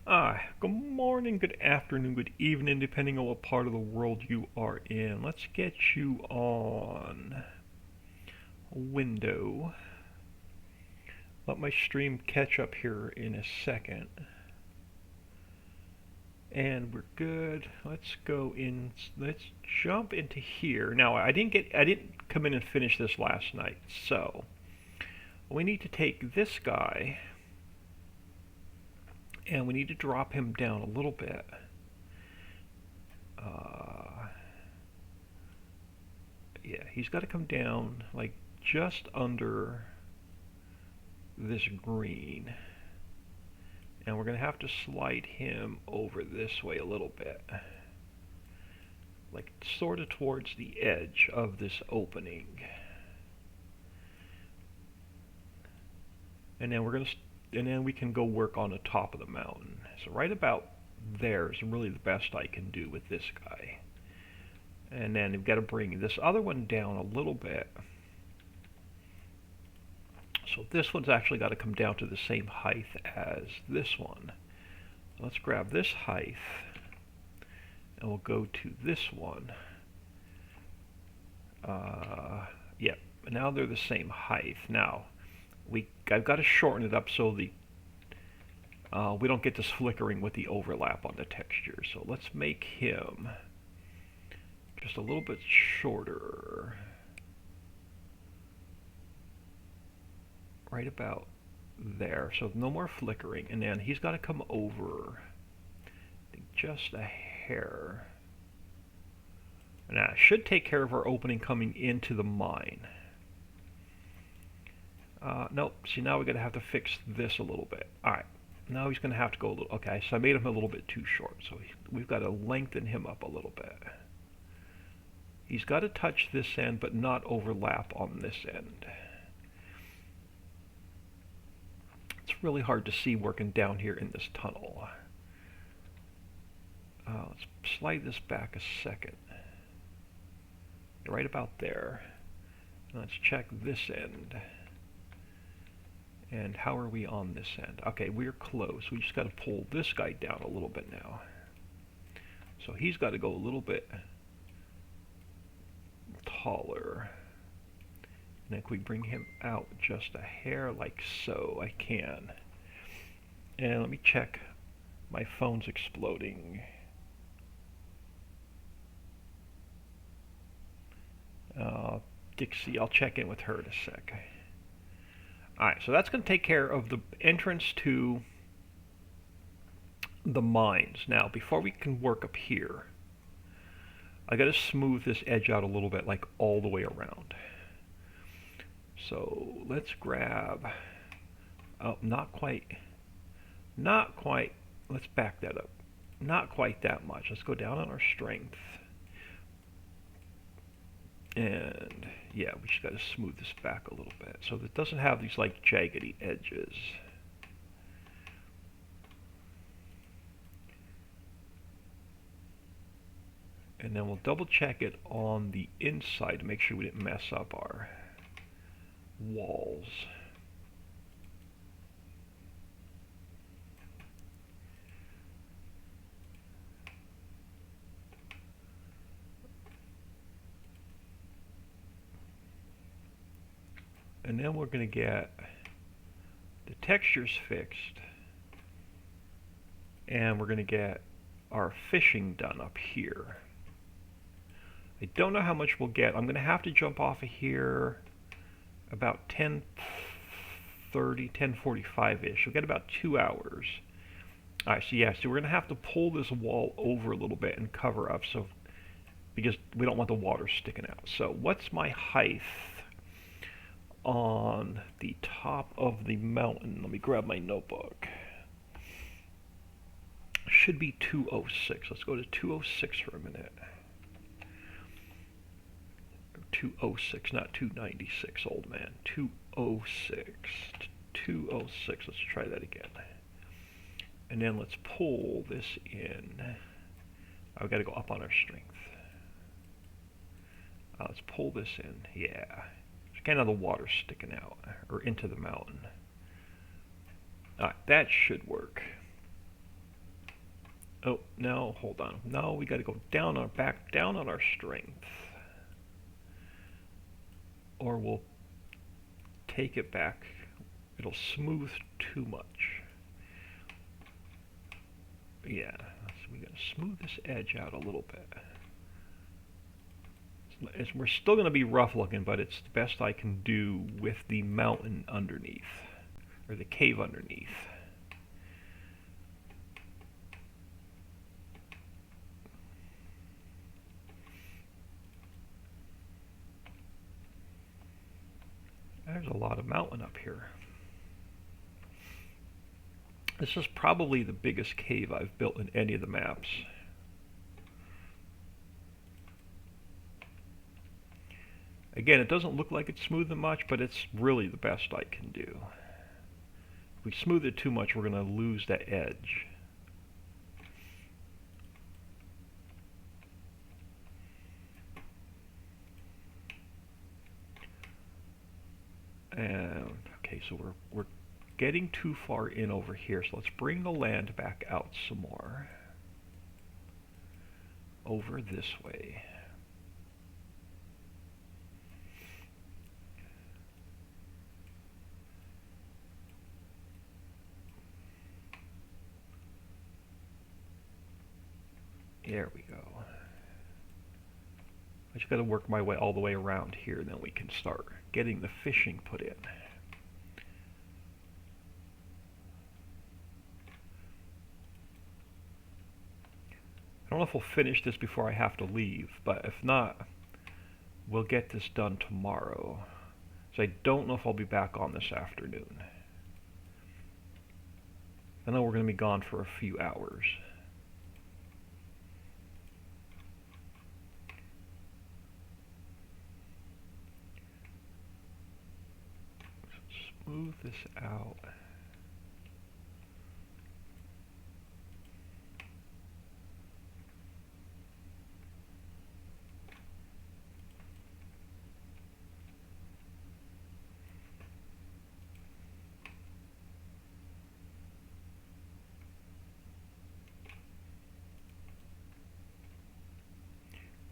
Good morning, good afternoon, good evening, depending on what part of the world you are in. Let's get you on a window. Let my stream catch up here in a second. And we're good. Let's go in. Let's jump into here. Now, I didn't come in and finish this last night. So, we need to take this guy and we need to drop him down a little bit. Yeah, he's got to come down like just under this green. And we're going to have to slide him over this way a little bit. Like sort of towards the edge of this opening. And then we can go work on the top of the mountain. So right about there is really the best I can do with this guy. And then we've got to bring this other one down a little bit. So this one's actually got to come down to the same height as this one. Let's grab this height and we'll go to this one. Yeah, now they're the same height. Now, I've got to shorten it up so we don't get this flickering with the overlap on the texture. So let's make him just a little bit shorter. Right about there. So no more flickering. And then he's got to come over just a hair. And that should take care of our opening coming into the mine. Nope. See, now we're going to have to fix this a little bit. Alright. Now he's going to have to go a little... Okay, so I made him a little bit too short. So we've got to lengthen him up a little bit. He's got to touch this end, but not overlap on this end. It's really hard to see working down here in this tunnel. Let's slide this back a second. Right about there. Let's check this end. And how are we on this end? Okay, we're close. We just got to pull this guy down a little bit now. So he's got to go a little bit taller. And if we bring him out just a hair like so, I can. And let me check. My phone's exploding. Dixie, I'll check in with her in a sec. Alright, so that's going to take care of the entrance to the mines. Now, before we can work up here, I got to smooth this edge out a little bit, like all the way around. So let's grab, oh, not quite, let's back that up. Not quite that much. Let's go down on our strength. And yeah, we just got to smooth this back a little bit so that it doesn't have these like jaggedy edges. And then we'll double check it on the inside to make sure we didn't mess up our walls. And then we're going to get the textures fixed, and we're going to get our fishing done up here. I don't know how much we'll get. I'm going to have to jump off of here about 10:30, 10:45-ish. We'll get about 2 hours. Alright, so yeah, so we're going to have to pull this wall over a little bit and cover up, so because we don't want the water sticking out. So what's my height on the top of the mountain? Let me grab my notebook. Should be 206. Let's go to 206 for a minute. 206, not 296, old man. 206. 206. Let's try that again. And then let's pull this in. I've got to go up on our strength. Let's pull this in. Yeah. Kind of the water sticking out, or into the mountain. Alright, that should work. Oh, no, hold on. No, we got to go back down on our strength. Or we'll take it back. It'll smooth too much. Yeah, so we got to smooth this edge out a little bit. We're still going to be rough looking, but it's the best I can do with the mountain underneath, or the cave underneath. There's a lot of mountain up here. This is probably the biggest cave I've built in any of the maps. Again, it doesn't look like it's smoothing much, but it's really the best I can do. If we smooth it too much, we're going to lose that edge. And okay, so we're getting too far in over here, so let's bring the land back out some more. Over this way. There we go. I just got to work my way all the way around here, and then we can start getting the fishing put in. I don't know if we'll finish this before I have to leave, but if not, we'll get this done tomorrow. So I don't know if I'll be back on this afternoon. I know we're going to be gone for a few hours. Smooth this out.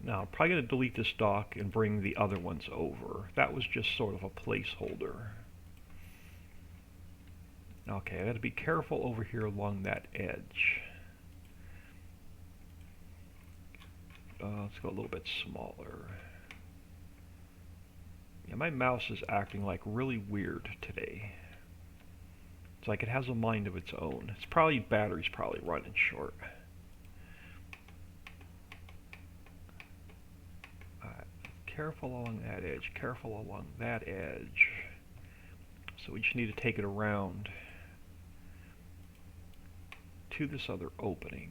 Now, I'm probably going to delete this dock and bring the other ones over. That was just sort of a placeholder. Okay, I got to be careful over here along that edge. Let's go a little bit smaller. Yeah, my mouse is acting like really weird today. It's like it has a mind of its own. It's probably battery's probably running short. Careful along that edge, careful along that edge. So we just need to take it around to this other opening.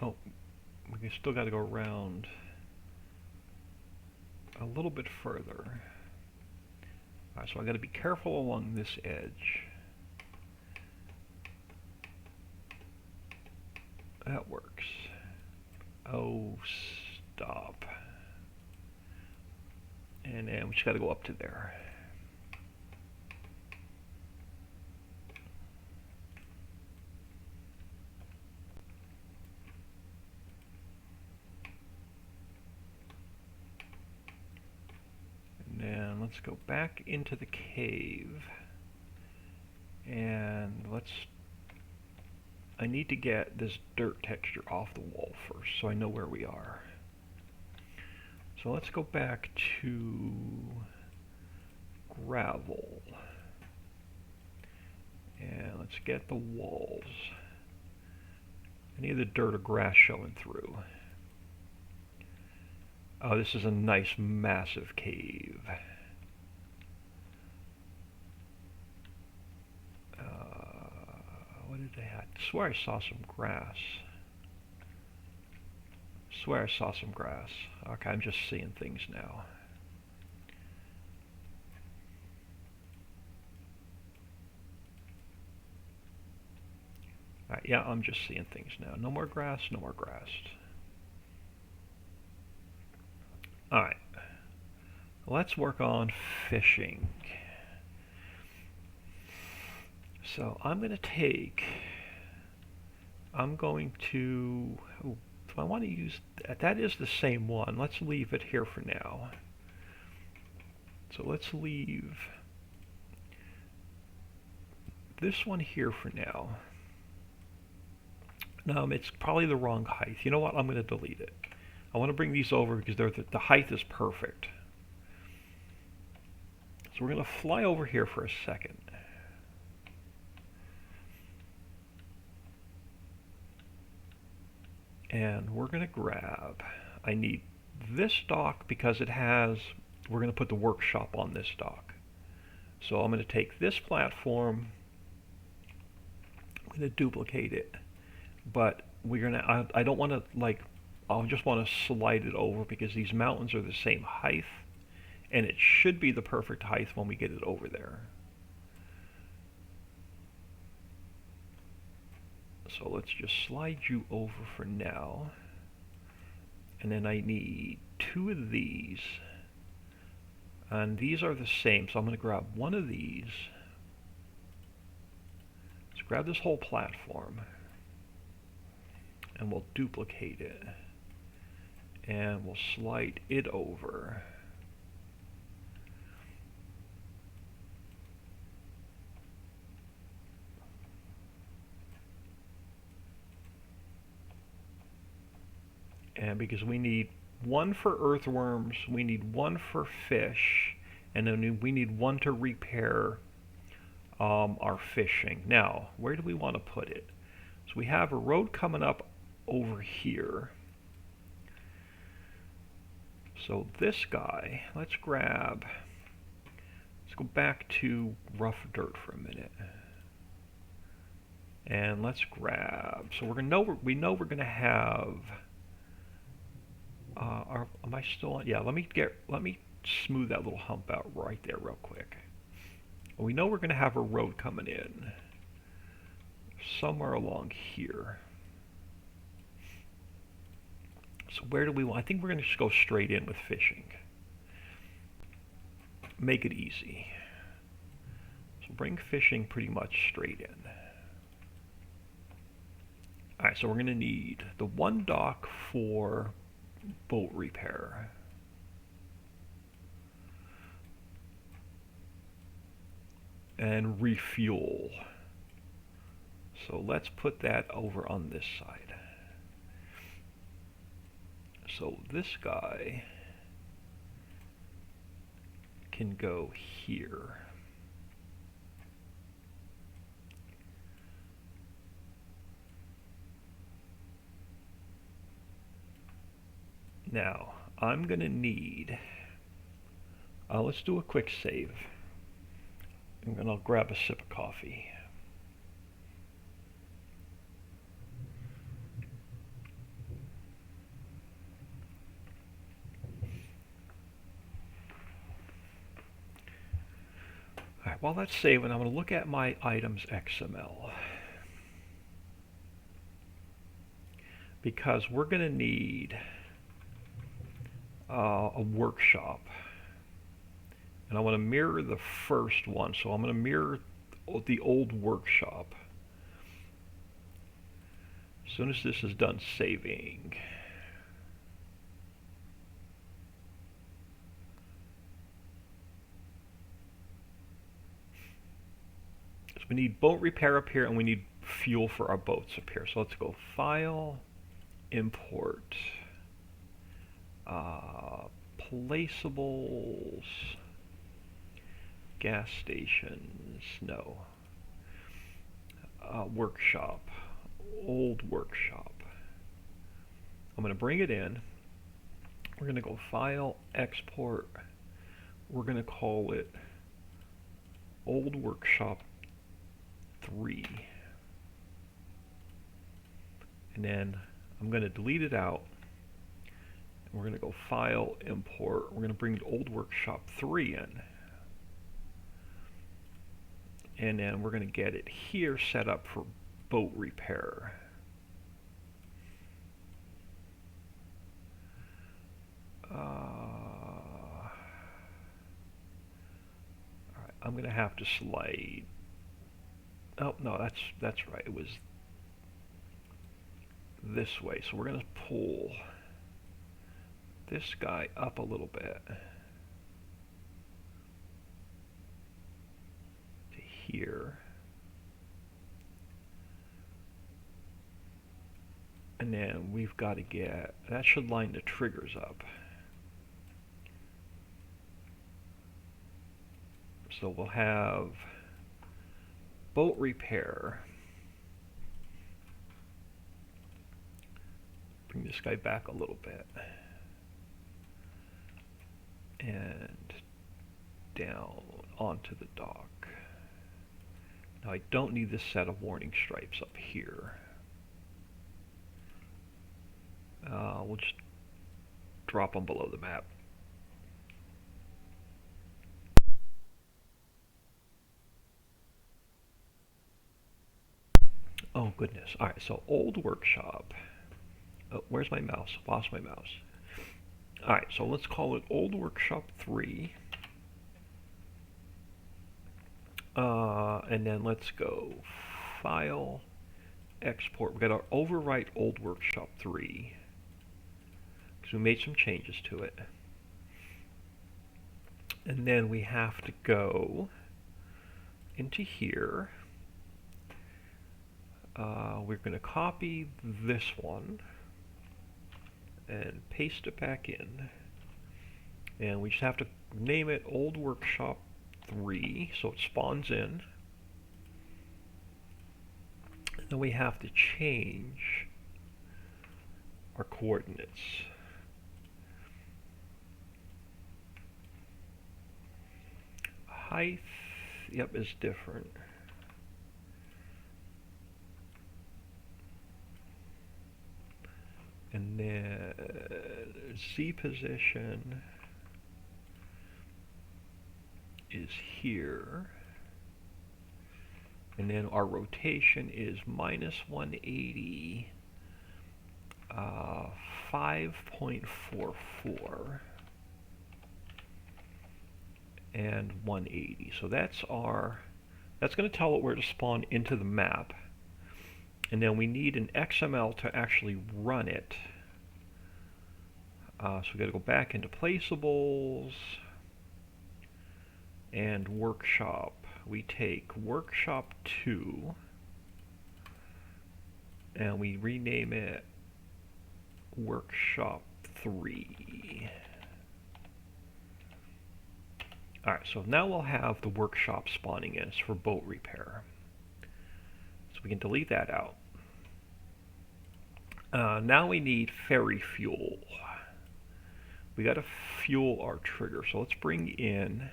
Oh, we still got to go around a little bit further. Alright, so I got to be careful along this edge. That works. Oh, stop. And then we just got to go up to there. And let's go back into the cave. And I need to get this dirt texture off the wall first so I know where we are. So let's go back to gravel. And let's get the walls. Any of the dirt or grass showing through. Oh, this is a nice massive cave. What did they have? I swear I saw some grass. swear I saw some grass. Okay, I'm just seeing things now. Alright, yeah, I'm just seeing things now. No more grass, no more grass. Alright, let's work on fishing. So I'm going to, oh, so I want to use, that is the same one. Let's leave it here for now. So let's leave this one here for now. No, it's probably the wrong height. You know what? I'm going to delete it. I want to bring these over because the height is perfect. So we're going to fly over here for a second. And we're going to grab, I need this dock because it has, we're going to put the workshop on this dock. So I'm going to take this platform, I'm going to duplicate it, but I don't want to, like, I'll just want to slide it over because these mountains are the same height, and it should be the perfect height when we get it over there. So let's just slide you over for now. And then I need 2 of these. And these are the same, so I'm going to grab one of these. Let's grab this whole platform. And we'll duplicate it. And we'll slide it over. And because we need one for earthworms, we need one for fish, and then we need one to repair our fishing. Now, where do we want to put it? So we have a road coming up over here. So this guy, let's go back to rough dirt for a minute. And let's grab, so we know we're going to have, am I still on? Yeah, let me smooth that little hump out right there real quick. We know we're going to have a road coming in somewhere along here. So where do we want? I think we're going to just go straight in with fishing. Make it easy. So bring fishing pretty much straight in. Alright, so we're going to need the one dock for boat repair. And refuel. So let's put that over on this side. So this guy can go here. Now, I'm going to need, let's do a quick save. And then I'll grab a sip of coffee. Alright, while that's saving, I'm going to look at my items XML. Because we're going to need a workshop. And I want to mirror the first one, so I'm going to mirror the old workshop. As soon as this is done saving. So we need boat repair up here, and we need fuel for our boats up here. So let's go File, Import, Placeables, gas stations, no. Workshop, old workshop. I'm going to bring it in. We're going to go File, Export. We're going to call it Old Workshop 3. And then I'm going to delete it out. We're going to go File, Import. We're going to bring Old Workshop 3 in. And then we're going to get it here set up for boat repair. All right, I'm going to have to slide. Oh no, that's right. It was this way. So we're going to pull this guy up a little bit to here. And then we've got to get, that should line the triggers up. So we'll have boat repair. Bring this guy back a little bit. And down onto the dock. Now I don't need this set of warning stripes up here. We'll just drop them below the map. Oh goodness. Alright, so Old Workshop. Oh, where's my mouse? Lost my mouse. Alright, so let's call it Old Workshop 3. And then let's go File, Export. We've got to overwrite Old Workshop 3. Because we made some changes to it. And then we have to go into here. We're going to copy this one and paste it back in. And we just have to name it Old Workshop 3 so it spawns in. And then we have to change our coordinates. Height, yep, is different. And then Z position is here. And then our rotation is minus 180, 5.44. And 180. So that's going to tell it where to spawn into the map. And then we need an XML to actually run it. So we got to go back into Placeables and Workshop. We take Workshop 2 and we rename it Workshop 3. Alright, so now we'll have the workshop spawning in. It's for boat repair. So we can delete that out. Now we need ferry fuel. We got to fuel our trigger. So let's bring in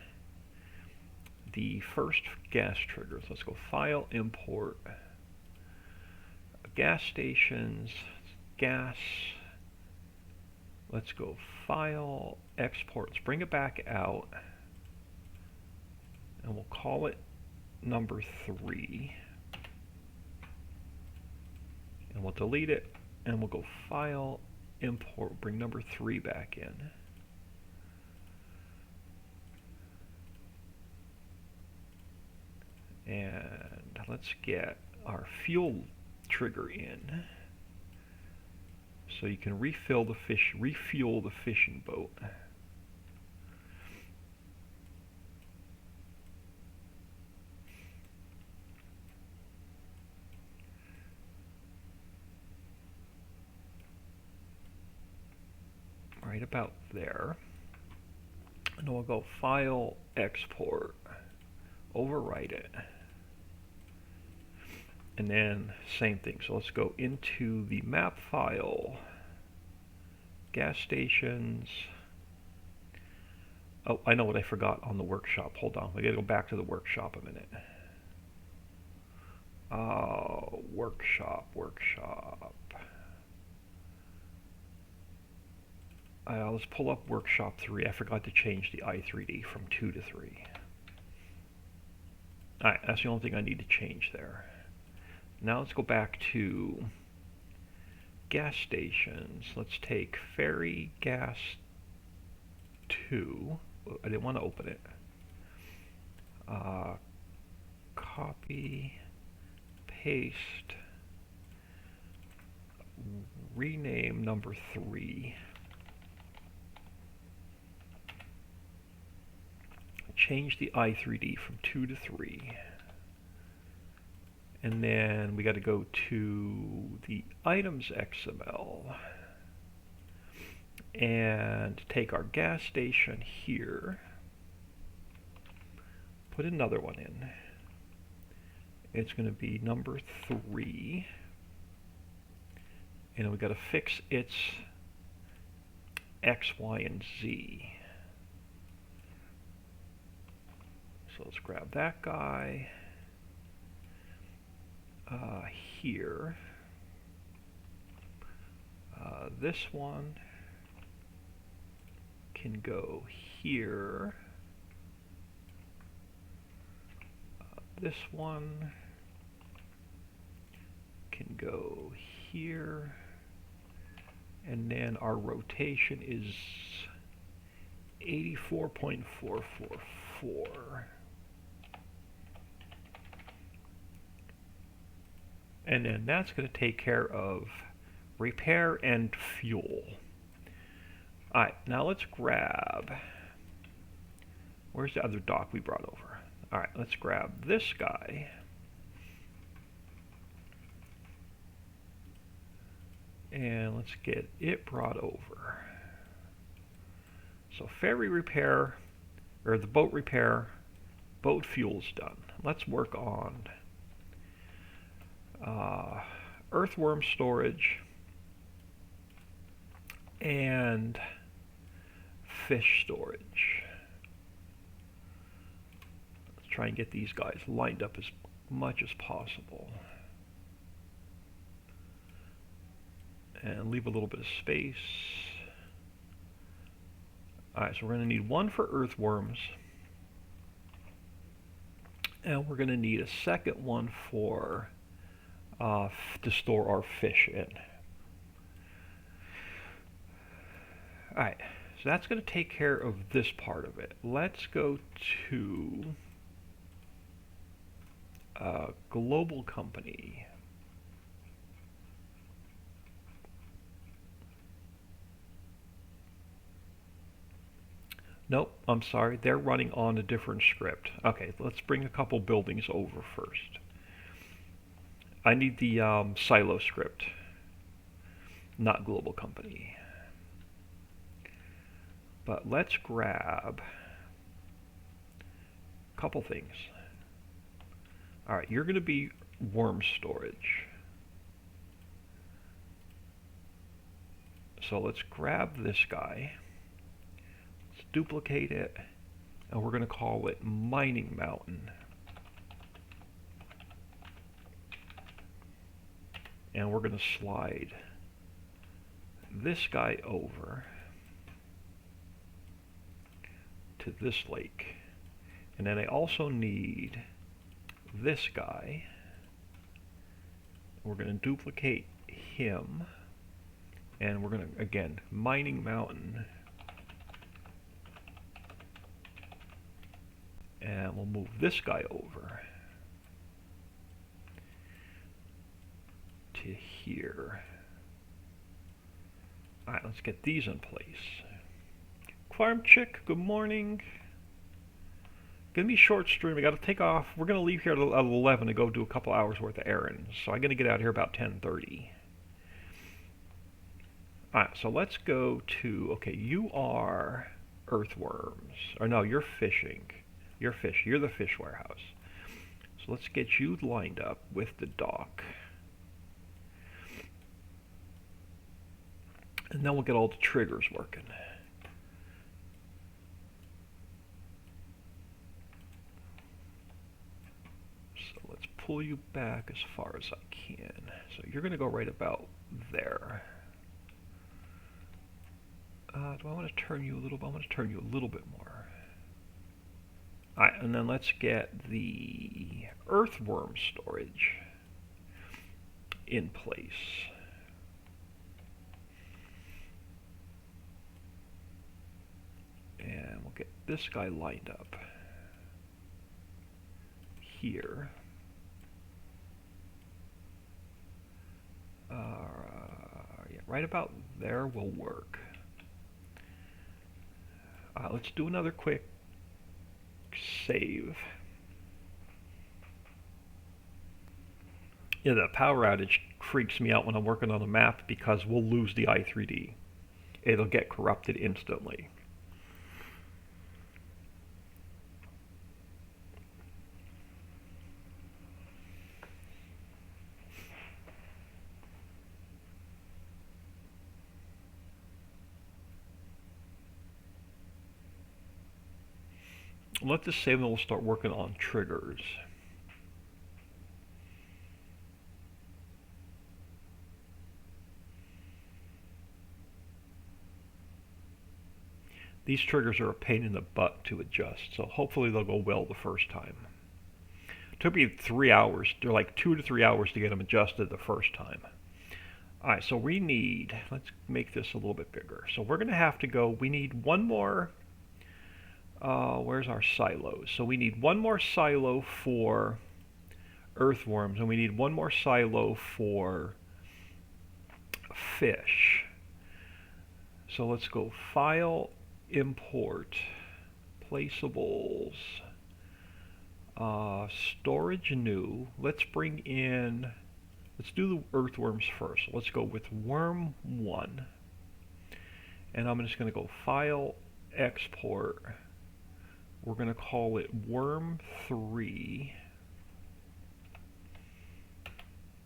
the first gas trigger. So let's go File, Import, Gas Stations, Gas. Let's go File, Export. Let's bring it back out. And we'll call it number 3. And we'll delete it. And we'll go File, Import, bring number 3 back in. And let's get our fuel trigger in. So you can refuel the fishing boat. Right about there. And then we'll go File, Export, overwrite it. And then same thing. So let's go into the map file, gas stations. Oh, I know what I forgot on the workshop. Hold on. We gotta go back to the workshop a minute. Workshop. Let's pull up Workshop 3. I forgot to change the i3D from 2 to 3. Alright, that's the only thing I need to change there. Now let's go back to gas stations. Let's take Ferry Gas 2. I didn't want to open it. Copy, paste, rename number 3. Change the i3D from 2 to 3. And then we got to go to the items XML and take our gas station here, put another one in. It's going to be number 3, and we got to fix its X, Y, and Z. So let's grab that guy here. This one can go here. This one can go here. And then our rotation is 84.444. And then that's going to take care of repair and fuel. Alright, now let's grab, where's the other dock we brought over? Alright, let's grab this guy. And let's get it brought over. So ferry repair, or the boat repair, boat fuel's done. Let's work on earthworm storage and fish storage. Let's try and get these guys lined up as much as possible. And leave a little bit of space. Alright, so we're going to need one for earthworms. And we're going to need a second one for to store our fish in. Alright, so that's going to take care of this part of it. Let's go to global company. Nope, I'm sorry, they're running on a different script. Okay, let's bring a couple buildings over first. I need the silo script, not global company. But let's grab a couple things. Alright, you're going to be worm storage. So let's grab this guy. Let's duplicate it. And we're going to call it Mining Mountain. And we're going to slide this guy over to this lake. And then I also need this guy. We're going to duplicate him. And we're going to, again, Mining Mountain. And we'll move this guy over to here. Alright, let's get these in place. Farm Chick, good morning. Gonna be short stream. I gotta take off. We're gonna leave here at 11 to go do a couple hours worth of errands. So I'm gonna get out here about 10:30. Alright, so let's go to, okay, you are earthworms. Or no, you're fishing. You're fish. You're the fish warehouse. So let's get you lined up with the dock. And then we'll get all the triggers working. So let's pull you back as far as I can. So you're going to go right about there. Do I want to turn you a little? I want to turn you a little bit more. All right, and then let's get the earthworm storage in place. And we'll get this guy lined up here. Yeah, right about there will work. Let's do another quick save. Yeah, the power outage freaks me out when I'm working on a map because we'll lose the i3D. It'll get corrupted instantly. Let this save and we'll start working on triggers. These triggers are a pain in the butt to adjust, so hopefully they'll go well the first time. It took me 3 hours, they're like 2 to 3 hours to get them adjusted the first time. Alright, so we need, let's make this a little bit bigger. So we're going to have to go, we need one more, where's our silos? So we need one more silo for earthworms, and we need one more silo for fish. So let's go File, Import, Placeables, Storage New. Let's bring in, let's do the earthworms first. Let's go with Worm 1. And I'm just going to go File, Export. We're going to call it Worm 3.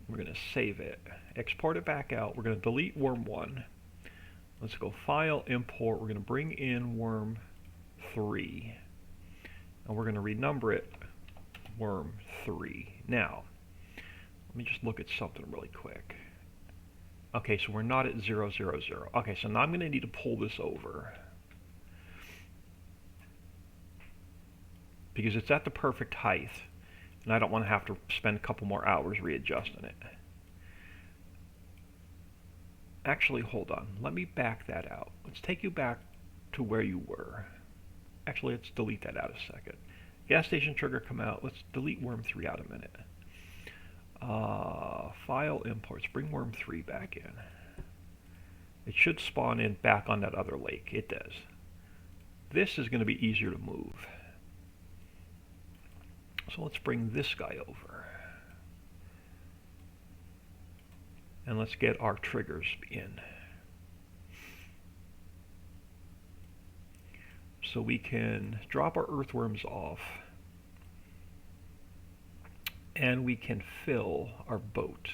We're going to save it. Export it back out. We're going to delete Worm 1. Let's go File, Import. We're going to bring in Worm 3. And we're going to renumber it Worm 3. Now, let me just look at something really quick. Okay, so we're not at 0, 0, 0. Okay, so now I'm going to need to pull this over, because it's at the perfect height, and I don't want to have to spend a couple more hours readjusting it. Actually, hold on. Let me back that out. Let's take you back to where you were. Actually, let's delete that out a second. Gas station trigger come out. Let's delete Worm 3 out a minute. File imports. Bring Worm 3 back in. It should spawn in back on that other lake. It does. This is going to be easier to move. So let's bring this guy over. And let's get our triggers in. So we can drop our earthworms off, and we can fill our boat.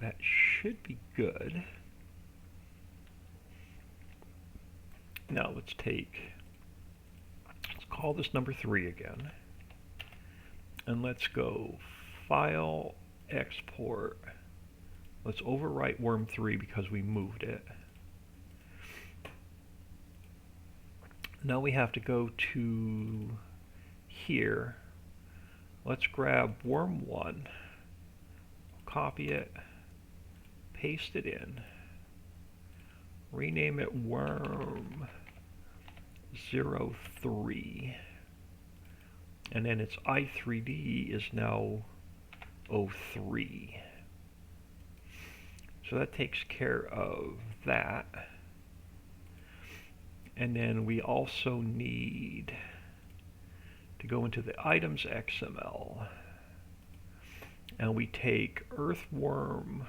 That should be good. Now let's call this number 3 again. And let's go File, Export. Let's overwrite Worm 3 because we moved it. Now we have to go to here. Let's grab Worm 1, copy it, paste it in, rename it Worm 03, and then its i3D is now 03. So that takes care of that. And then we also need to go into the items XML, and we take earthworm,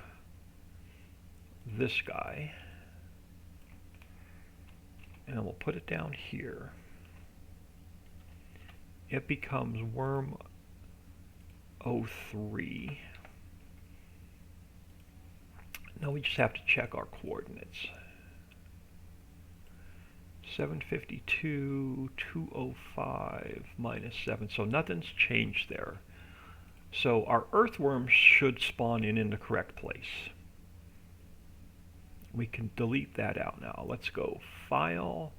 this guy, and we'll put it down here. It becomes Worm 03. Now we just have to check our coordinates. 752, 205 minus 7. So nothing's changed there. So our earthworms should spawn in the correct place. We can delete that out now. Let's go File,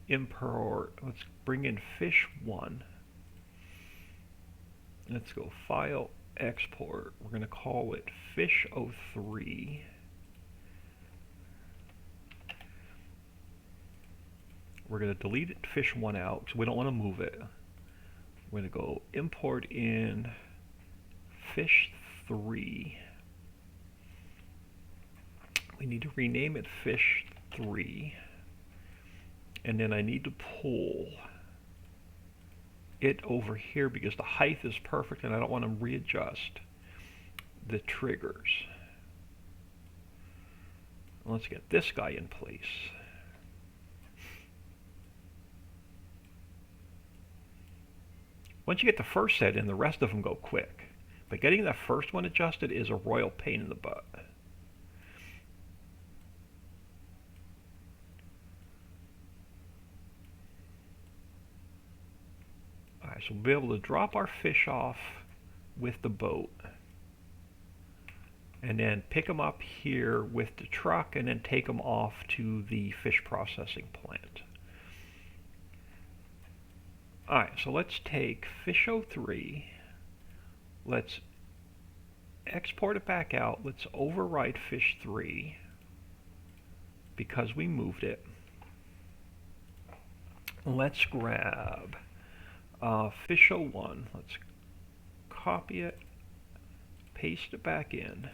Import. Let's bring in fish 1. Let's go File, Export. We're going to call it fish 03. We're going to delete it, fish 1 out because we don't want to move it. We're going to go import in fish 3. We need to rename it fish 3. And then I need to pull it over here because the height is perfect and I don't want to readjust the triggers. Let's get this guy in place. Once you get the first set in, the rest of them go quick. But getting that first one adjusted is a royal pain in the butt. Alright, so we'll be able to drop our fish off with the boat. And then pick them up here with the truck and then take them off to the fish processing plant. Alright, so let's take fish 03, let's export it back out, let's overwrite fish 3 because we moved it. Let's grab fish 01, let's copy it, paste it back in.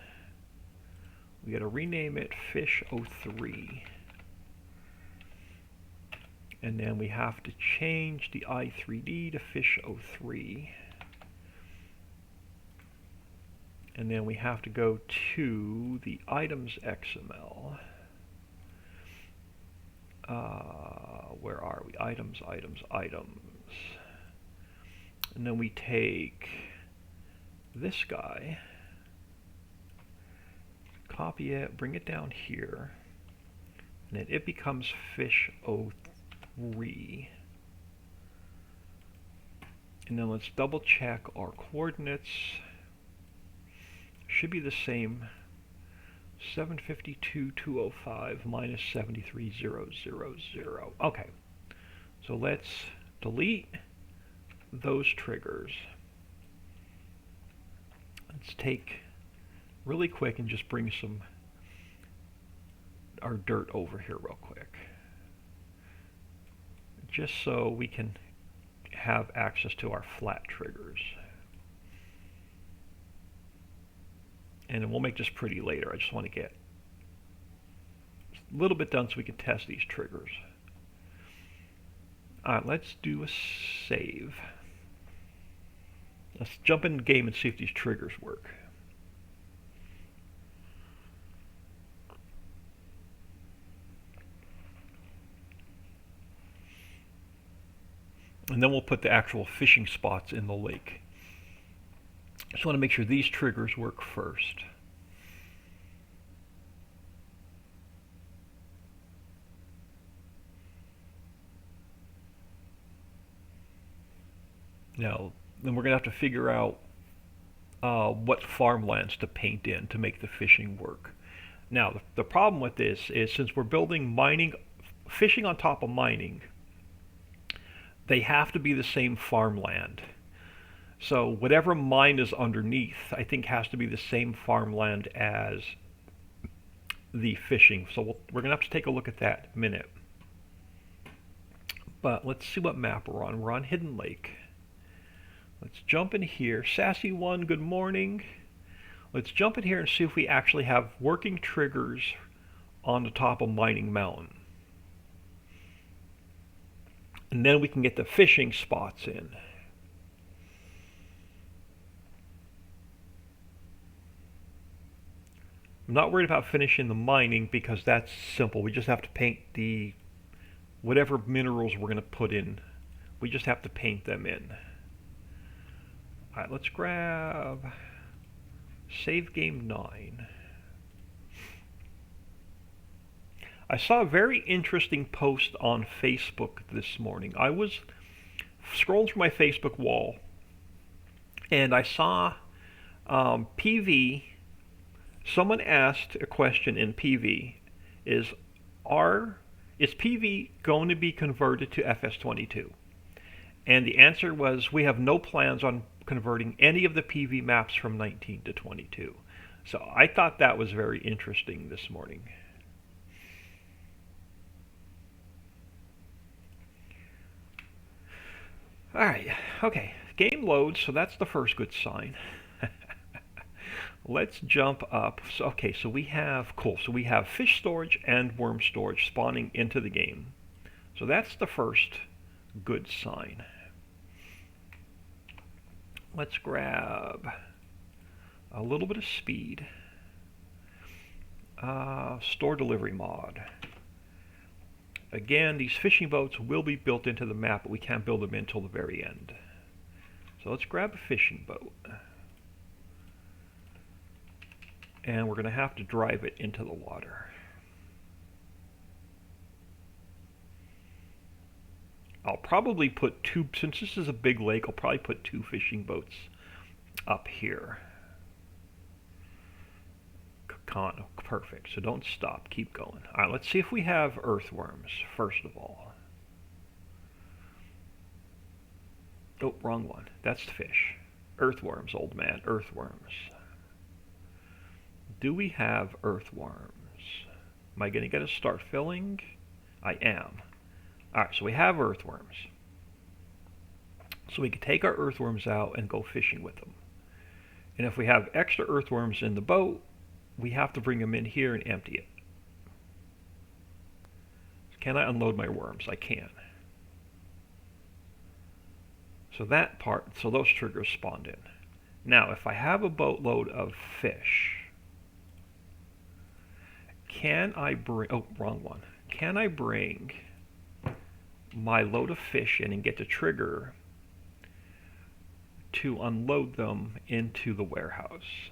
We got to rename it fish 03. And then we have to change the i3D to fish 03. And then we have to go to the items XML. Where are we? Items, items, items. And then we take this guy, copy it, bring it down here, and then it becomes fish 03. And then let's double check our coordinates. Should be the same. 752, 205 minus 73000. Okay, so let's delete those triggers. Let's take really quick and just bring our dirt over here real quick, just so we can have access to our flat triggers. And then we'll make this pretty later. I just want to get a little bit done so we can test these triggers. Alright, let's do a save. Let's jump in the game and see if these triggers work. And then we'll put the actual fishing spots in the lake. Just want to make sure these triggers work first. Now, then we're going to have to figure out what farmlands to paint in to make the fishing work. Now, the problem with this is since we're building fishing on top of mining, they have to be the same farmland. So whatever mine is underneath, I think has to be the same farmland as the fishing. So we're going to have to take a look at that in a minute. But let's see what map we're on. We're on HiddenLake. Let's jump in here. Sassy1, good morning. Let's jump in here and see if we actually have working triggers on the top of Mining Mountain. And then we can get the fishing spots in. I'm not worried about finishing the mining because that's simple. We just have to paint whatever minerals we're going to put in. We just have to paint them in. Alright, let's grab save game 9. I saw a very interesting post on Facebook this morning. I was scrolling through my Facebook wall, and I saw PV. Someone asked a question in PV: Is is PV going to be converted to FS22? And the answer was, we have no plans on converting any of the PV maps from 19 to 22. So I thought that was very interesting this morning. All right, okay, game loads, so that's the first good sign. Let's jump up. So, okay, so we have, cool, so we have fish storage and worm storage spawning into the game. So that's the first good sign. Let's grab a little bit of speed. Store delivery mod. Again, these fishing boats will be built into the map, but we can't build them in until the very end. So let's grab a fishing boat. And we're going to have to drive it into the water. I'll probably put two, since this is a big lake, I'll probably put two fishing boats up here. Perfect, so don't stop, keep going. All right, let's see if we have earthworms, first of all. Oh, wrong one, that's the fish. Earthworms, old man, earthworms. Do we have earthworms? Am I going to get a start filling? I am. Alright, so we have earthworms. So we can take our earthworms out and go fishing with them. And if we have extra earthworms in the boat, we have to bring them in here and empty it. Can I unload my worms? I can. So that part, so those triggers spawned in. Now, if I have a boatload of fish, can I bring, oh, wrong one. Can I bring my load of fish in and get the trigger to unload them into the warehouse?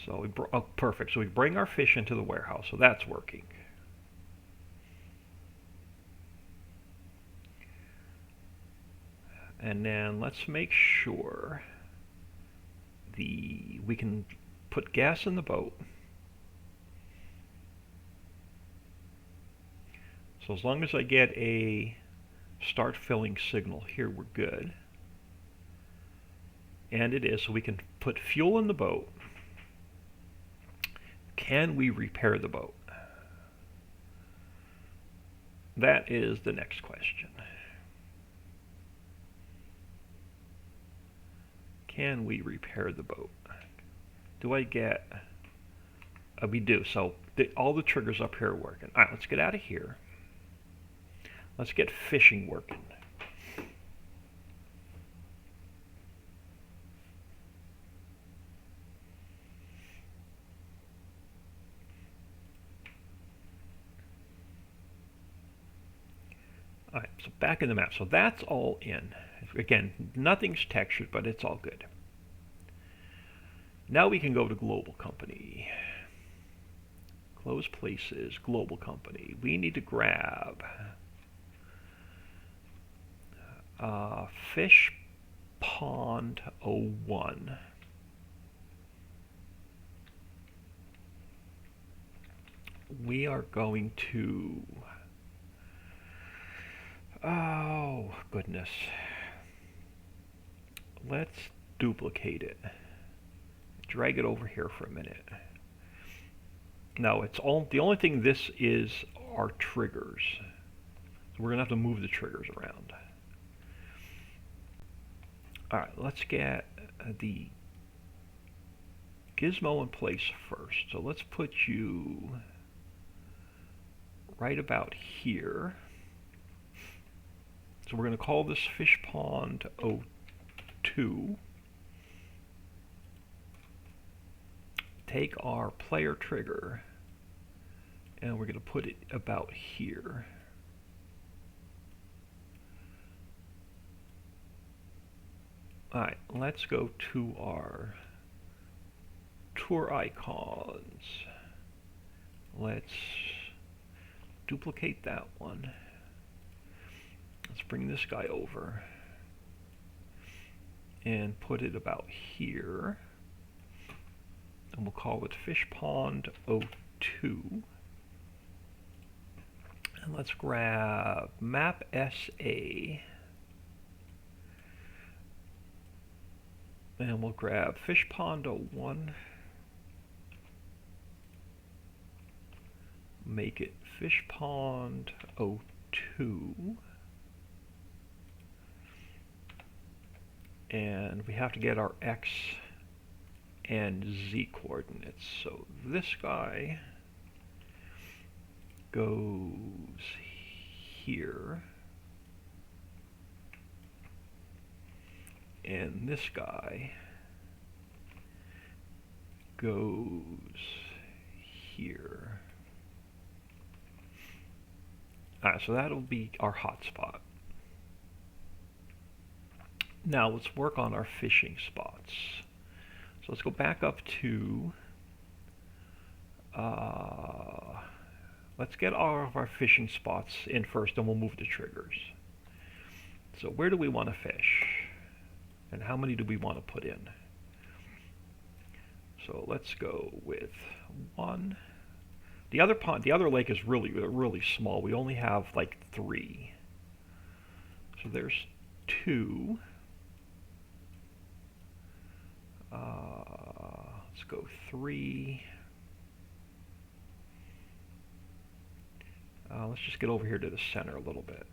So oh, perfect. So we bring our fish into the warehouse. So that's working. And then let's make sure we can put gas in the boat. So as long as I get a start filling signal here, we're good. And it is, so we can put fuel in the boat. Can we repair the boat? That is the next question. Can we repair the boat? Do I get... we do. So all the triggers up here are working. All right, let's get out of here. Let's get fishing working. All right, so back in the map. So that's all in. Again, nothing's textured, but it's all good. Now we can go to global company. Close places, global company. We need to grab Fish Pond 01. We are going to... Oh, goodness. Let's duplicate it. Drag it over here for a minute. No, it's all, the only thing this is are triggers. So we're going to have to move the triggers around. Alright, let's get the gizmo in place first. So let's put you right about here. So we're going to call this Fish Pond 02. Take our player trigger and we're going to put it about here. Alright, let's go to our tour icons. Let's duplicate that one. Let's bring this guy over and put it about here. And we'll call it Fish Pond 02. And let's grab Map SA. And we'll grab Fish Pond 01. Make it Fish Pond 02. And we have to get our X and Z coordinates. So this guy goes here. And this guy goes here. Alright, so that'll be our hotspot. Now let's work on our fishing spots. So let's go back up to, let's get all of our fishing spots in first, and we'll move the triggers. So where do we want to fish? And how many do we want to put in? So let's go with 1. The other pond, the other lake is really small. We only have like 3. So there's 2. Let's go 3. Let's just get over here to the center a little bit.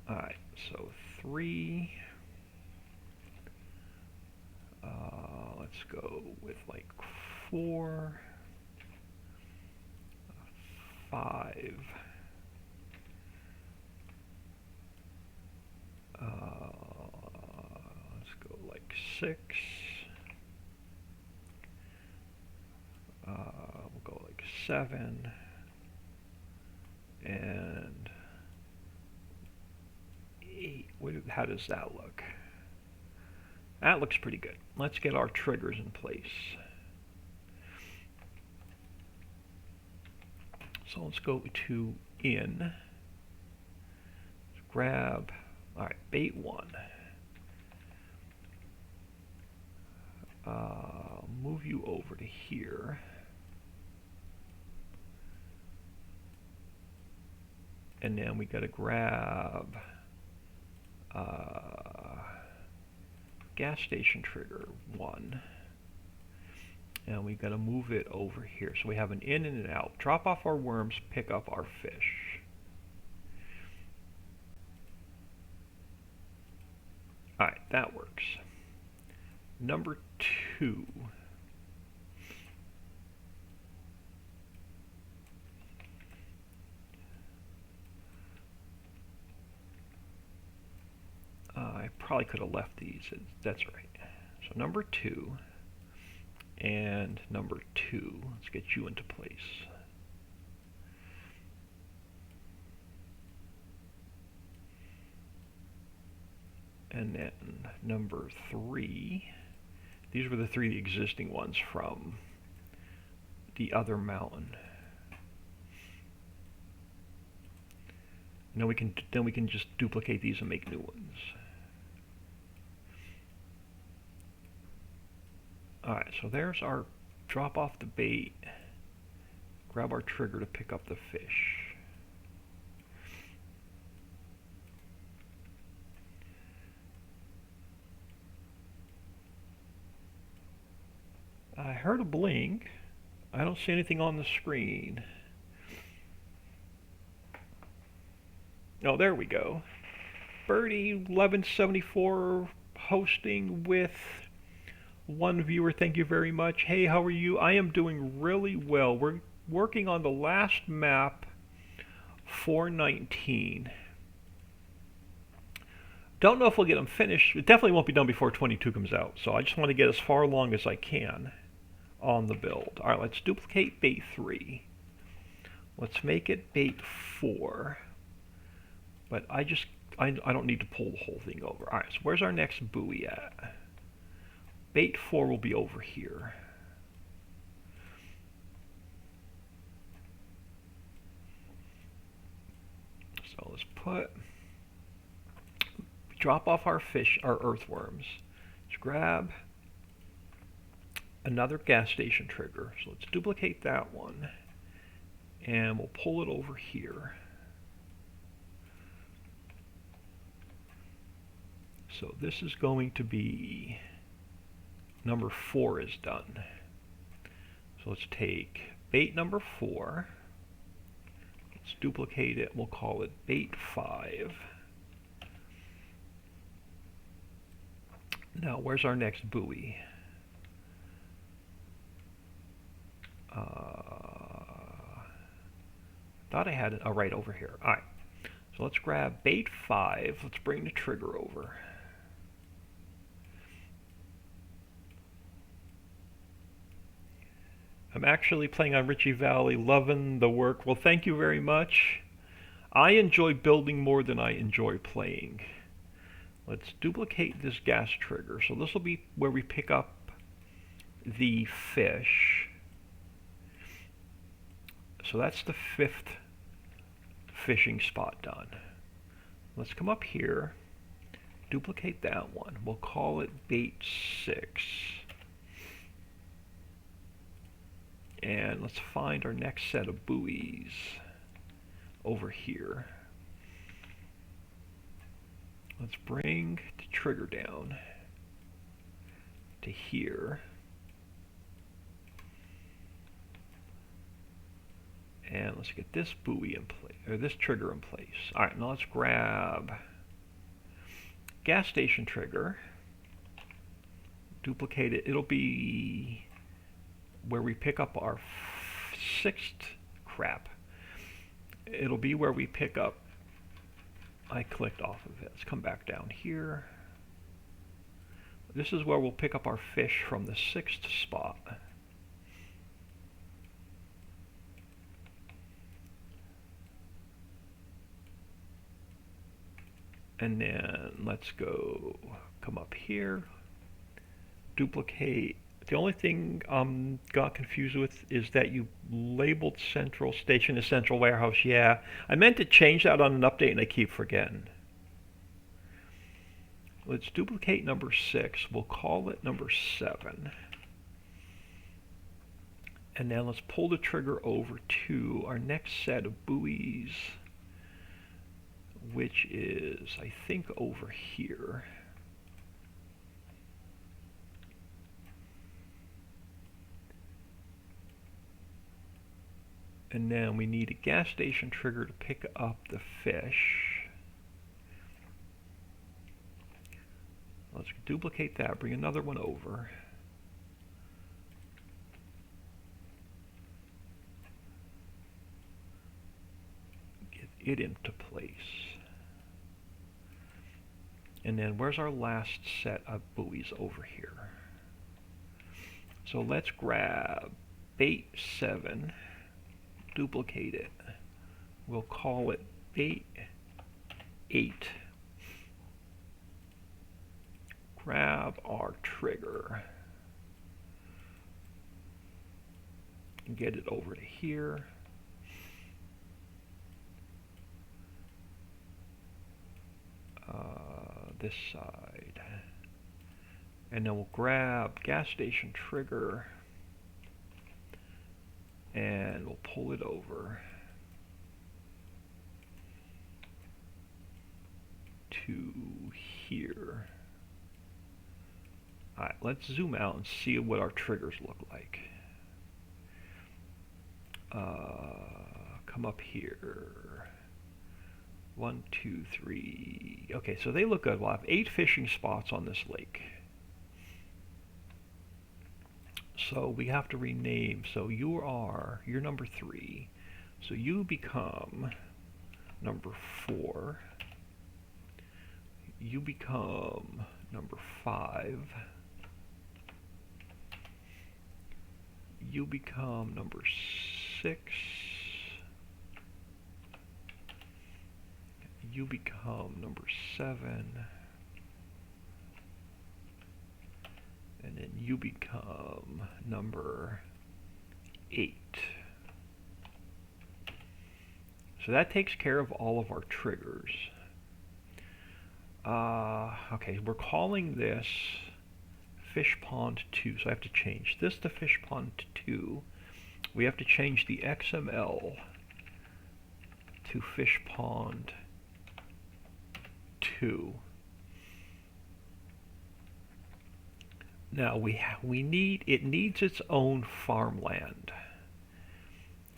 Alright, so 3. Let's go with like 4, 5. Let's go like 6. We'll go like 7. And 8. How does that look? That looks pretty good. Let's get our triggers in place. So let's go to in. Let's grab, alright, bait 1. Move you over to here. And then we gotta grab gas station trigger 1. And we gotta move it over here. So we have an in and an out. Drop off our worms, pick up our fish. Alright, that works. Number 2. I probably could have left these. That's right. So number 2 and number 2. Let's get you into place. And then number 3. These were the 3 existing ones from the other mountain. And then we can just duplicate these and make new ones. Alright, so there's our drop off the bait, grab our trigger to pick up the fish. I heard a blink. I don't see anything on the screen. Oh, there we go. Birdie 1174 hosting with 1 viewer. Thank you very much. Hey, how are you? I am doing really well. We're working on the last map, 419. Don't know if we'll get them finished. It definitely won't be done before 22 comes out. So I just want to get as far along as I can on the build. All right, let's duplicate bait 3. Let's make it bait 4. But I don't need to pull the whole thing over. All right, so where's our next buoy at? Bait 4 will be over here. So let's drop off our earthworms. Let's grab another gas station trigger. So let's duplicate that one. And we'll pull it over here. So this is going to be number 4 is done. So let's take bait number 4. Let's duplicate it. We'll call it bait 5. Now, where's our next buoy? Thought I had it right over here. All right. So let's grab bait 5. Let's bring the trigger over. I'm actually playing on Ritchie Valley, loving the work. Well, thank you very much. I enjoy building more than I enjoy playing. Let's duplicate this gas trigger. So this will be where we pick up the fish. So that's the 5th fishing spot done. Let's come up here, duplicate that one. We'll call it bait 6. And let's find our next set of buoys over here. Let's bring the trigger down to here. And let's get this buoy in place, or this trigger in place. All right, now let's grab gas station trigger, duplicate it. It'll be where we pick up our 6th crap. It'll be where we pick up. I clicked off of it. Let's come back down here. This is where we'll pick up our fish from the 6th spot. And then let's come up here, duplicate. The only thing got confused with is that you labeled central station as central warehouse. Yeah, I meant to change that on an update and I keep forgetting. Let's duplicate number 6. We'll call it number 7. And now let's pull the trigger over to our next set of buoys, which is, I think, over here. And then we need a gas station trigger to pick up the fish. Let's duplicate that, bring another one over. Get it into place. And then where's our last set of buoys over here? So let's grab bait 7. Duplicate it. We'll call it bait 8. Grab our trigger. Get it over to here. This side. And then we'll grab gas station trigger. And we'll pull it over to here. Alright, let's zoom out and see what our triggers look like. Come up here. 1, 2, 3. Okay, so they look good. We'll have 8 fishing spots on this lake. So we have to rename. So you're number 3. So you become number 4. You become number 5. You become number 6. you become number 7. And then you become number 8. So that takes care of all of our triggers. Okay, we're calling this Fish Pond 2, so I have to change this to Fish Pond 2. We have to change the XML to Fish Pond 2. Now it needs its own farmland.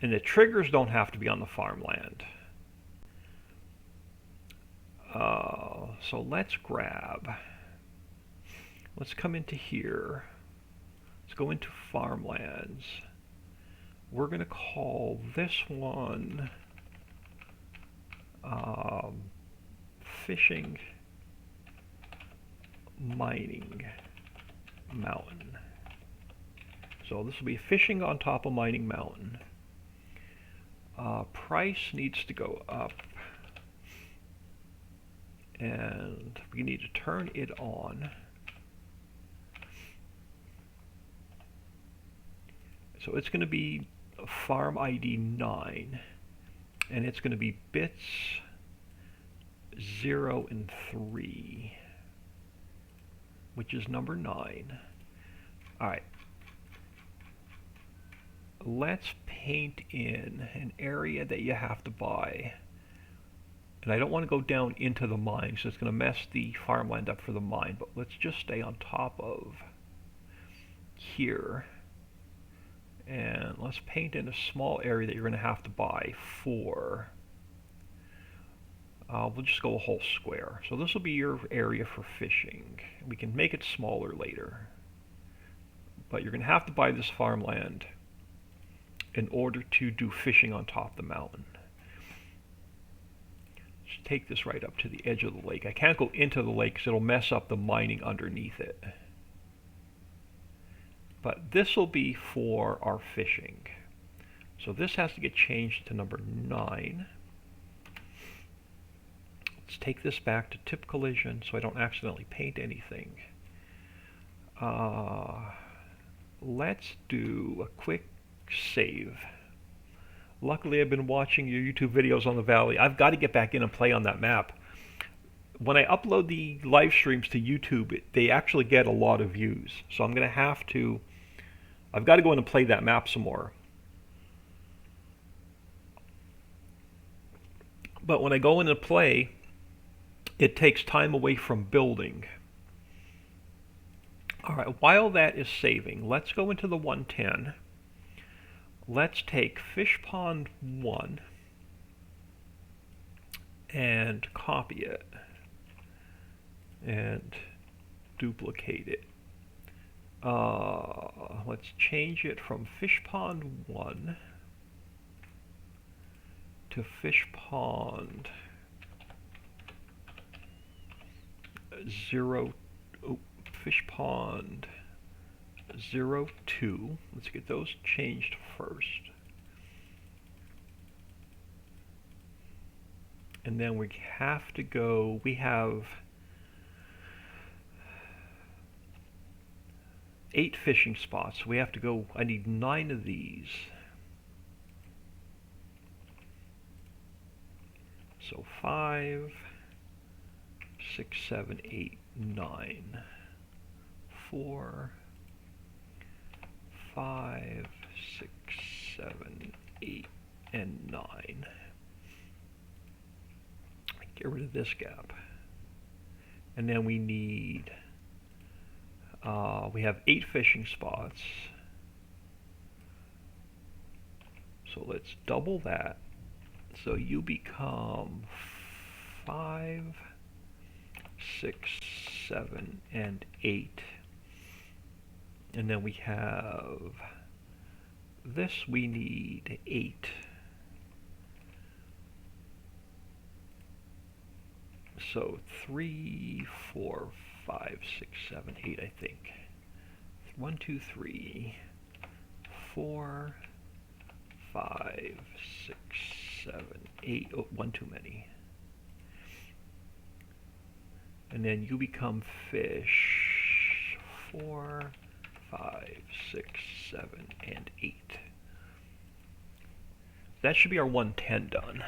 And the triggers don't have to be on the farmland. So let's come into here. Let's go into farmlands. We're going to call this one fishing mining mountain. So this will be fishing on top of mining mountain. Price needs to go up, and we need to turn it on. So it's going to be farm ID 9, and it's going to be bits 0 and 3, which is number 9. Alright, let's paint in an area that you have to buy. And I don't want to go down into the mine, so it's going to mess the farmland up for the mine, but let's just stay on top of here. And let's paint in a small area that you're going to have to buy for. We'll just go a whole square. So this will be your area for fishing. We can make it smaller later. But you're going to have to buy this farmland in order to do fishing on top of the mountain. Just take this right up to the edge of the lake. I can't go into the lake because it'll mess up the mining underneath it. But this will be for our fishing. So this has to get changed to number 9. Let's take this back to tip collision so I don't accidentally paint anything. Let's do a quick save. Luckily I've been watching your YouTube videos on the valley. I've got to get back in and play on that map. When I upload the live streams to YouTube, they actually get a lot of views. So I'm going to have to, I've got to go in and play that map some more. But when I go in and play, it takes time away from building. Alright, while that is saving, let's go into the 110. Let's take Fish Pond 1 and copy it and duplicate it. Let's change it from Fish Pond 1 to Fish Pond 0. Fish Pond 02. Let's get those changed first. And then we have to go, we have 8 fishing spots. We have to go, I need 9 of these. So 5, 6, 7, 8, 9. 4, 5, 6, 7, 8, and 9. Get rid of this gap. And then we need, we have 8 fishing spots. So let's double that. So you become 5, 6, 7, and 8. And then we have this, we need 8. So 3, 4, 5, 6, 7, 8, I think. 1, 2, 3, 4, 5, 6, 7, 8. Oh, one too many. and then you become fish 4, 5, 6, 7, and 8. That should be our 110 done.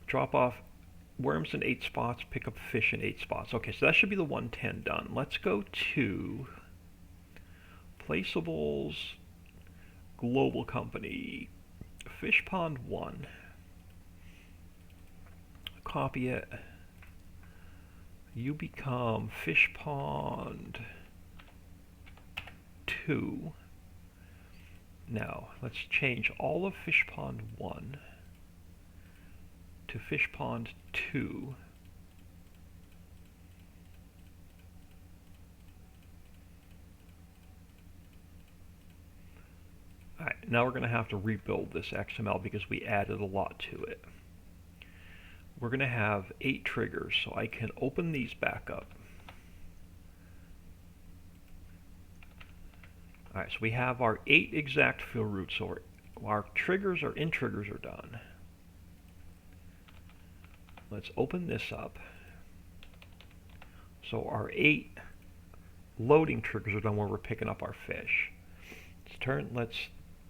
Drop off worms in 8 spots, pick up fish in 8 spots. Okay, so that should be the 110 done. Let's go to Placeables, Global Company, Fish Pond 1. Copy it. You become Fish Pond 2. Now, let's change all of Fish Pond 1 to Fish Pond 2. Alright, now we're going to have to rebuild this XML because we added a lot to it. We're going to have 8 triggers, so I can open these back up. Alright, so we have our 8 exact fill routes, so our triggers, our in triggers are done. Let's open this up. So our 8 loading triggers are done where we're picking up our fish.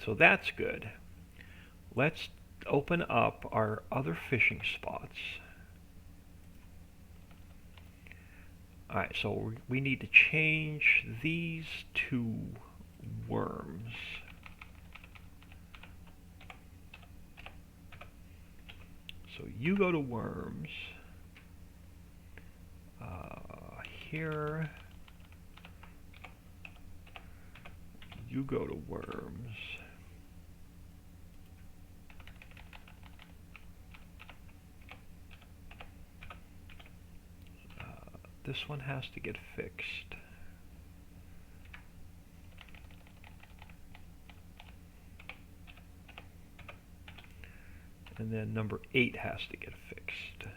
So that's good. Let's open up our other fishing spots. Alright, so we need to change these to worms. So you go to worms. Here. You go to worms. This one has to get fixed. And then number 8 has to get fixed.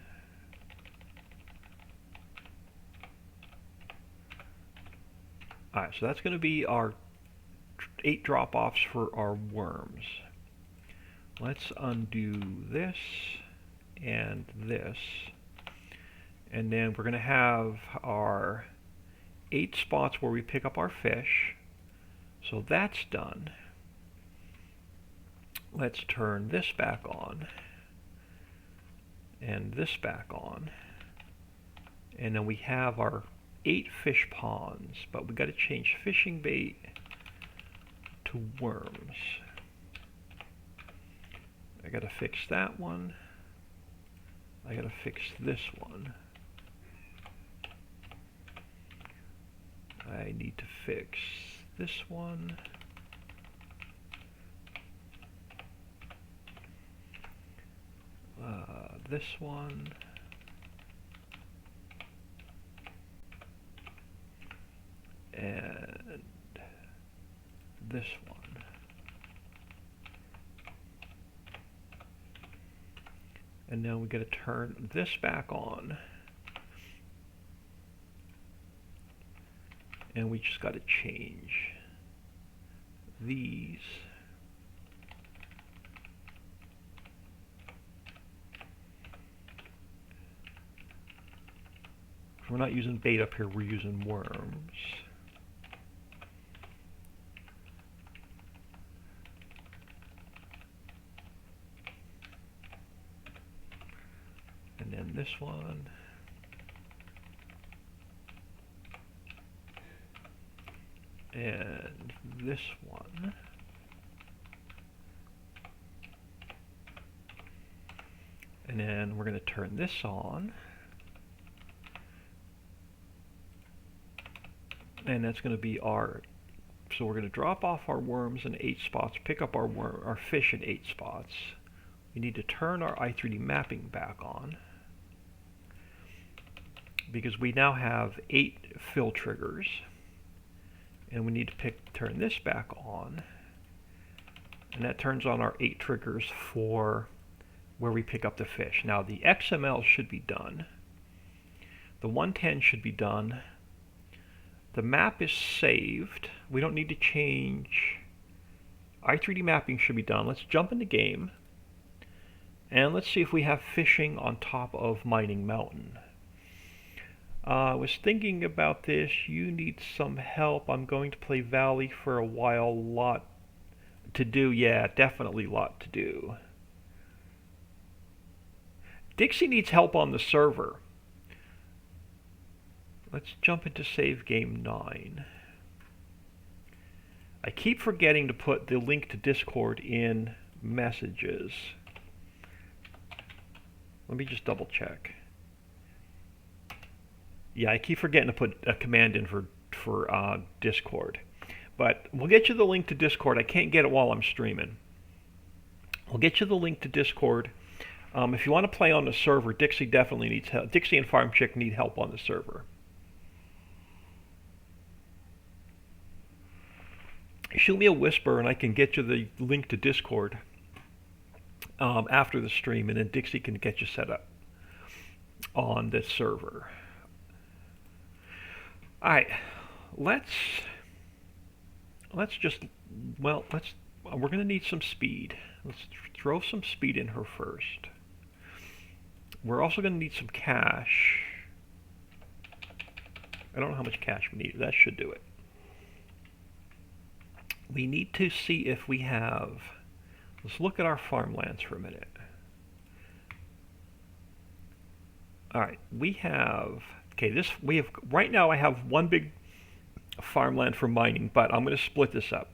Alright, so that's going to be our 8 drop-offs for our worms. Let's undo this and this. And then we're going to have our 8 spots where we pick up our fish. So that's done. Let's turn this back on. And this back on. And then we have our 8 fish ponds. But we've got to change fishing bait to worms. I got to fix that one. I got to fix this one. I need to fix this one. This one. And this one. And now we got to turn this back on. And we just got to change these. We're not using bait up here, we're using worms. And then this one. And this one. And then we're going to turn this on. And that's going to be our, so we're going to drop off our worms in 8 spots, pick up our fish in 8 spots. We need to turn our i3D mapping back on because we now have 8 fill triggers. And we need to turn this back on. And that turns on our 8 triggers for where we pick up the fish. Now the XML should be done. The 110 should be done. The map is saved. We don't need to change. i3D mapping should be done. Let's jump in the game. And let's see if we have fishing on top of Mining Mountain. I was thinking about this. You need some help. I'm going to play Valley for a while. Lot to do. Yeah, definitely lot to do. Dixie needs help on the server. Let's jump into save game 9. I keep forgetting to put the link to Discord in messages. Let me just double check. Yeah, I keep forgetting to put a command in for Discord. But we'll get you the link to Discord. I can't get it while I'm streaming. We'll get you the link to Discord. If you want to play on the server, Dixie definitely needs help. Dixie and Farm Chick need help on the server. Shoot me a whisper and I can get you the link to Discord after the stream, and then Dixie can get you set up on this server. Alright, we're going to need some speed. Let's throw some speed in her first. We're also going to need some cash. I don't know how much cash we need. That should do it. We need to see if we have... Let's look at our farmlands for a minute. Alright, we have... Okay, right now I have one big farmland for mining, but I'm going to split this up.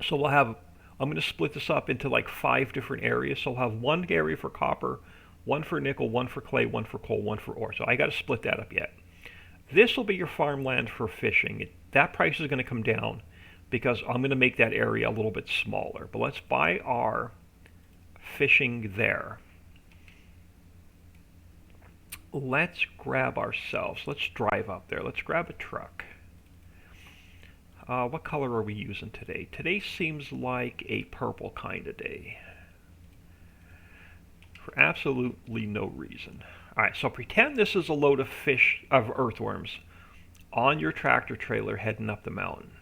So I'm going to split this up into like 5 different areas. So I'll have one area for copper, one for nickel, one for clay, one for coal, one for ore. So I got to split that up yet. This will be your farmland for fishing. That price is going to come down because I'm going to make that area a little bit smaller. But let's buy our fishing there. Let's grab ourselves. Let's drive up there. Let's grab a truck. What color are we using today? Today seems like a purple kind of day. For absolutely no reason. Alright, so pretend this is a load of earthworms on your tractor trailer heading up the mountain.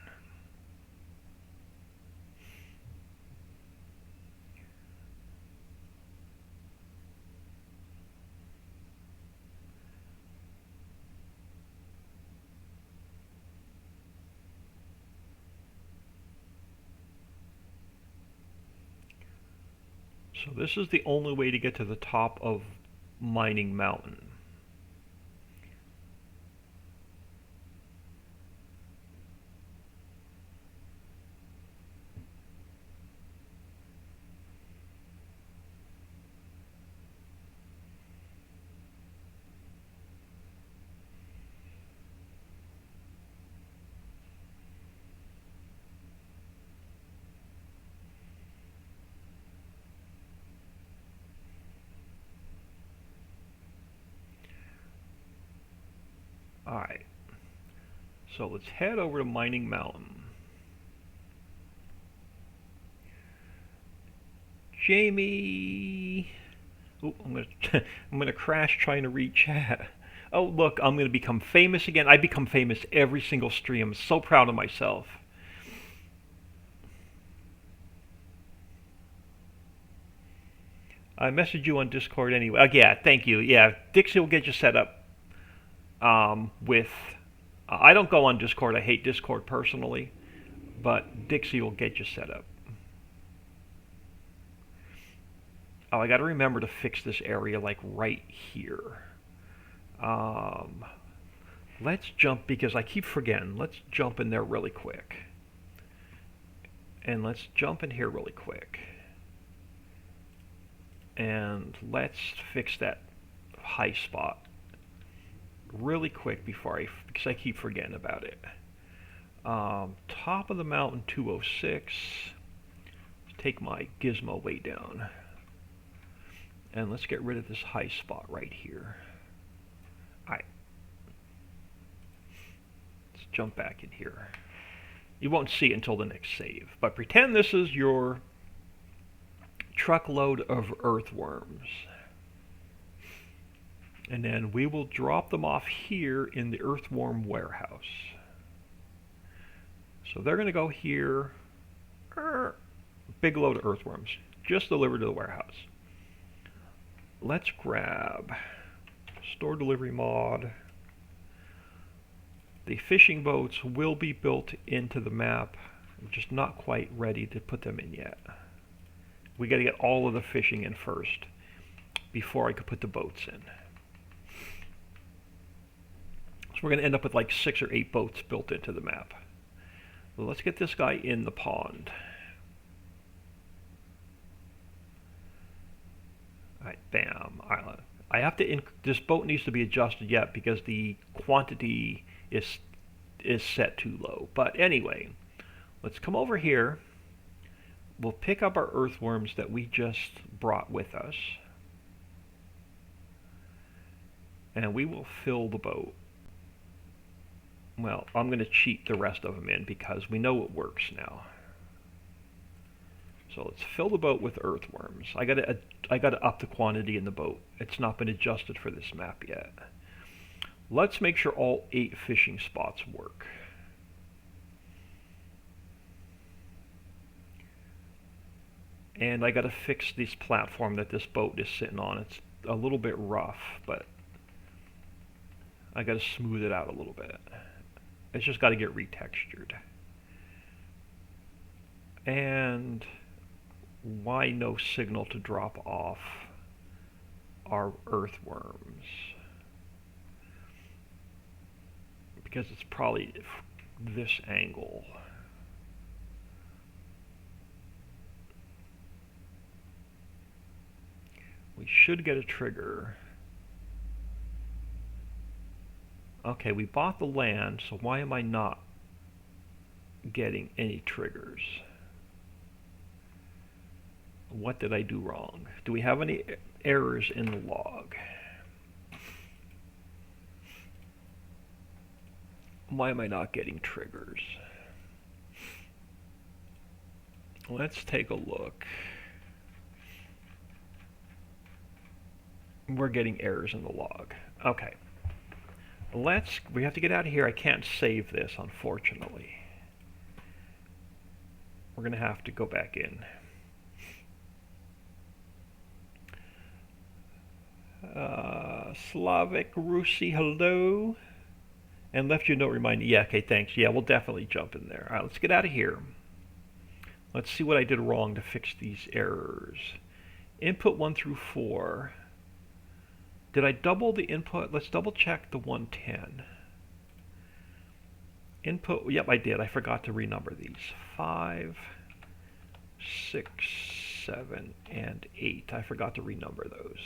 So this is the only way to get to the top of Mining Mountain. Alright, so let's head over to Mining Mountain. Jamie! Oh, I'm gonna crash trying to read chat. Oh, look, I'm gonna become famous again. I become famous every single stream. I'm so proud of myself. I messaged you on Discord anyway. Yeah, thank you. Yeah, Dixie will get you set up. I don't go on Discord. I hate Discord personally, but Dixie will get you set up. Oh, I got to remember to fix this area like right here. Let's jump because I keep forgetting. Let's jump in there really quick. And let's jump in here really quick. And let's fix that high spot really quick because I keep forgetting about it. Top of the mountain 206. Let's take my gizmo way down. And let's get rid of this high spot right here. Alright. Let's jump back in here. You won't see it until the next save. But pretend this is your truckload of earthworms. And then we will drop them off here in the earthworm warehouse. So they're going to go here. Big load of earthworms, just delivered to the warehouse. Let's grab store delivery mod. The fishing boats will be built into the map. I'm just not quite ready to put them in yet. We got to get all of the fishing in first before I could put the boats in. So we're going to end up with like 6 or 8 boats built into the map. Well, let's get this guy in the pond. Alright, bam. I have to. This boat needs to be adjusted yet because the quantity is set too low. But anyway, let's come over here. We'll pick up our earthworms that we just brought with us, and we will fill the boat. Well, I'm going to cheat the rest of them in because we know it works now. So let's fill the boat with earthworms. I got to up the quantity in the boat. It's not been adjusted for this map yet. Let's make sure all 8 fishing spots work. And I got to fix this platform that this boat is sitting on. It's a little bit rough, but I got to smooth it out a little bit. It's just got to get retextured. And why no signal to drop off our earthworms? Because it's probably this angle. We should get a trigger. Okay, we bought the land, so why am I not getting any triggers? What did I do wrong? Do we have any errors in the log? Why am I not getting triggers? Let's take a look. We're getting errors in the log. Okay. We have to get out of here. I can't save this, unfortunately. We're going to have to go back in. Slavic Rusi, hello. And left you a note reminding. Yeah, okay, thanks. Yeah, we'll definitely jump in there. All right, let's get out of here. Let's see what I did wrong to fix these errors. Input 1 through 4. Did I double the input? Let's double check the 110. Input, yep, I did. I forgot to renumber these. 5, 6, 7, and 8. I forgot to renumber those.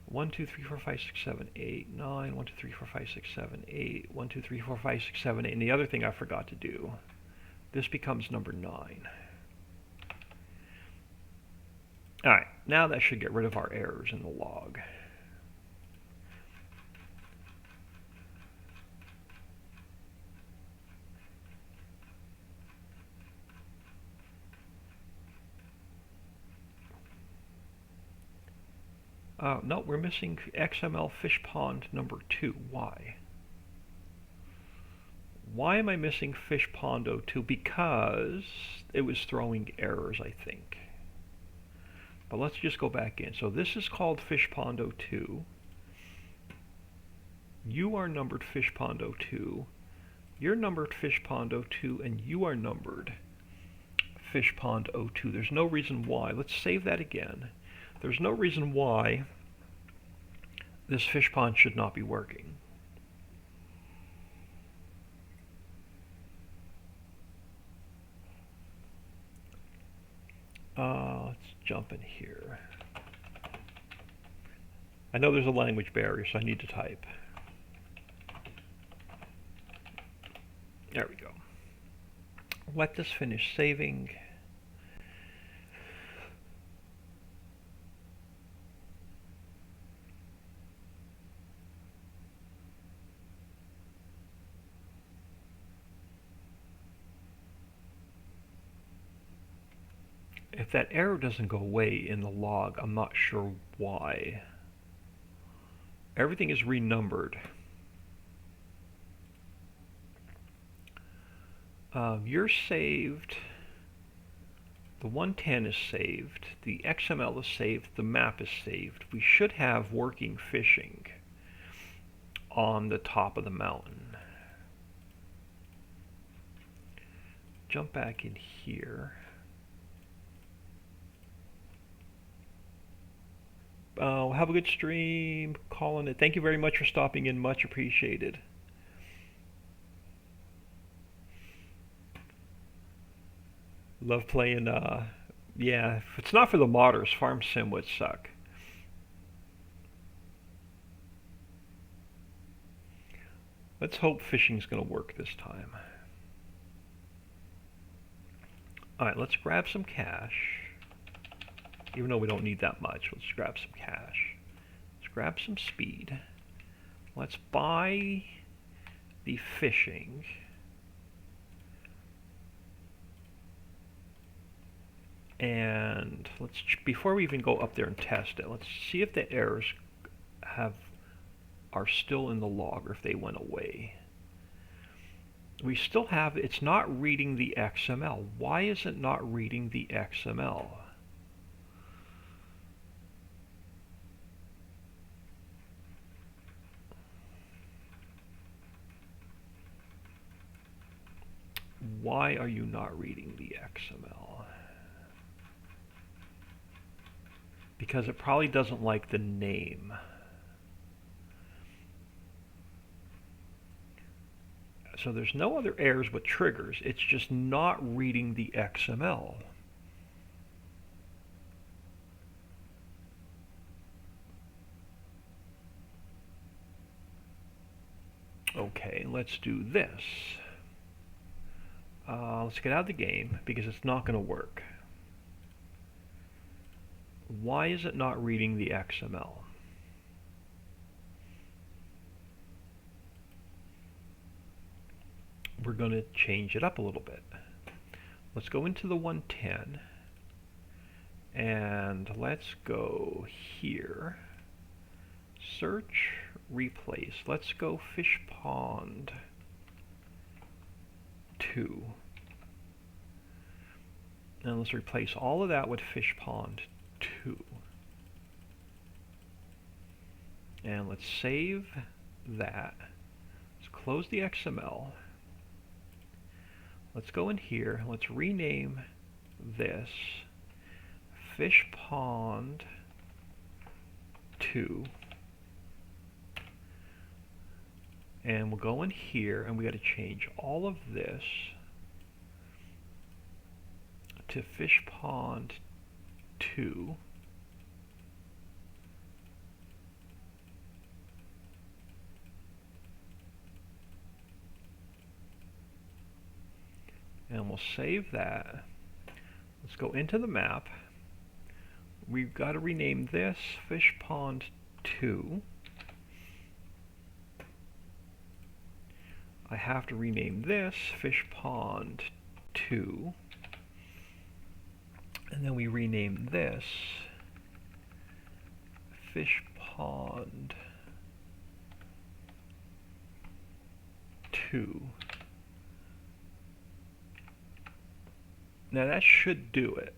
1, 2, 3, 4, 5, 6, 7, 8, 9. 1, 2, 3, 4, 5, 6, 7, 8. 1, 2, 3, 4, 5, 6, 7, 8. And the other thing I forgot to do, this becomes number 9. Alright, now that should get rid of our errors in the log. No, we're missing XML fish pond number 2. Why? Why am I missing fish pond 02? Because it was throwing errors, I think. But let's just go back in. So this is called fish pond 02. You are numbered fish pond 02. You're numbered fish pond 02, and you are numbered fish pond 02. There's no reason why. Let's save that again. There's no reason why this fish pond should not be working. Let's jump in here. I know there's a language barrier, so I need to type. There we go. Let this finish saving. If that error doesn't go away in the log, I'm not sure why. Everything is renumbered. You're saved. The 110 is saved. The XML is saved. The map is saved. We should have working fishing on the top of the mountain. Jump back in here. Have a good stream, calling it. Thank you very much for stopping in. Much appreciated. Love playing, yeah, if it's not for the modders, Farm Sim would suck. Let's hope fishing's gonna work this time. Alright, let's grab some cash. Even though we don't need that much, let's grab some cash. Let's grab some speed. Let's buy the fishing. And let's, before we even go up there and test it, let's see if the errors are still in the log or if they went away. We still have, it's not reading the XML. Why is it not reading the XML? Why are you not reading the XML? Because it probably doesn't like the name. So there's no other errors but triggers. It's just not reading the XML. Okay, let's do this. Let's get out of the game because it's not going to work. Why is it not reading the XML? We're going to change it up a little bit. Let's go into the 110 and let's go here. Search, replace. Let's go fish pond 2. And let's replace all of that with fish pond 2. And let's save that. Let's close the XML. Let's go in here. Let's rename this fish pond 2. And we'll go in here and we got to change all of this to fish pond 2. And we'll save that. Let's go into the map. We've got to rename this fish pond 2. I have to rename this fish pond 2. And then we rename this fish pond 2. Now that should do it.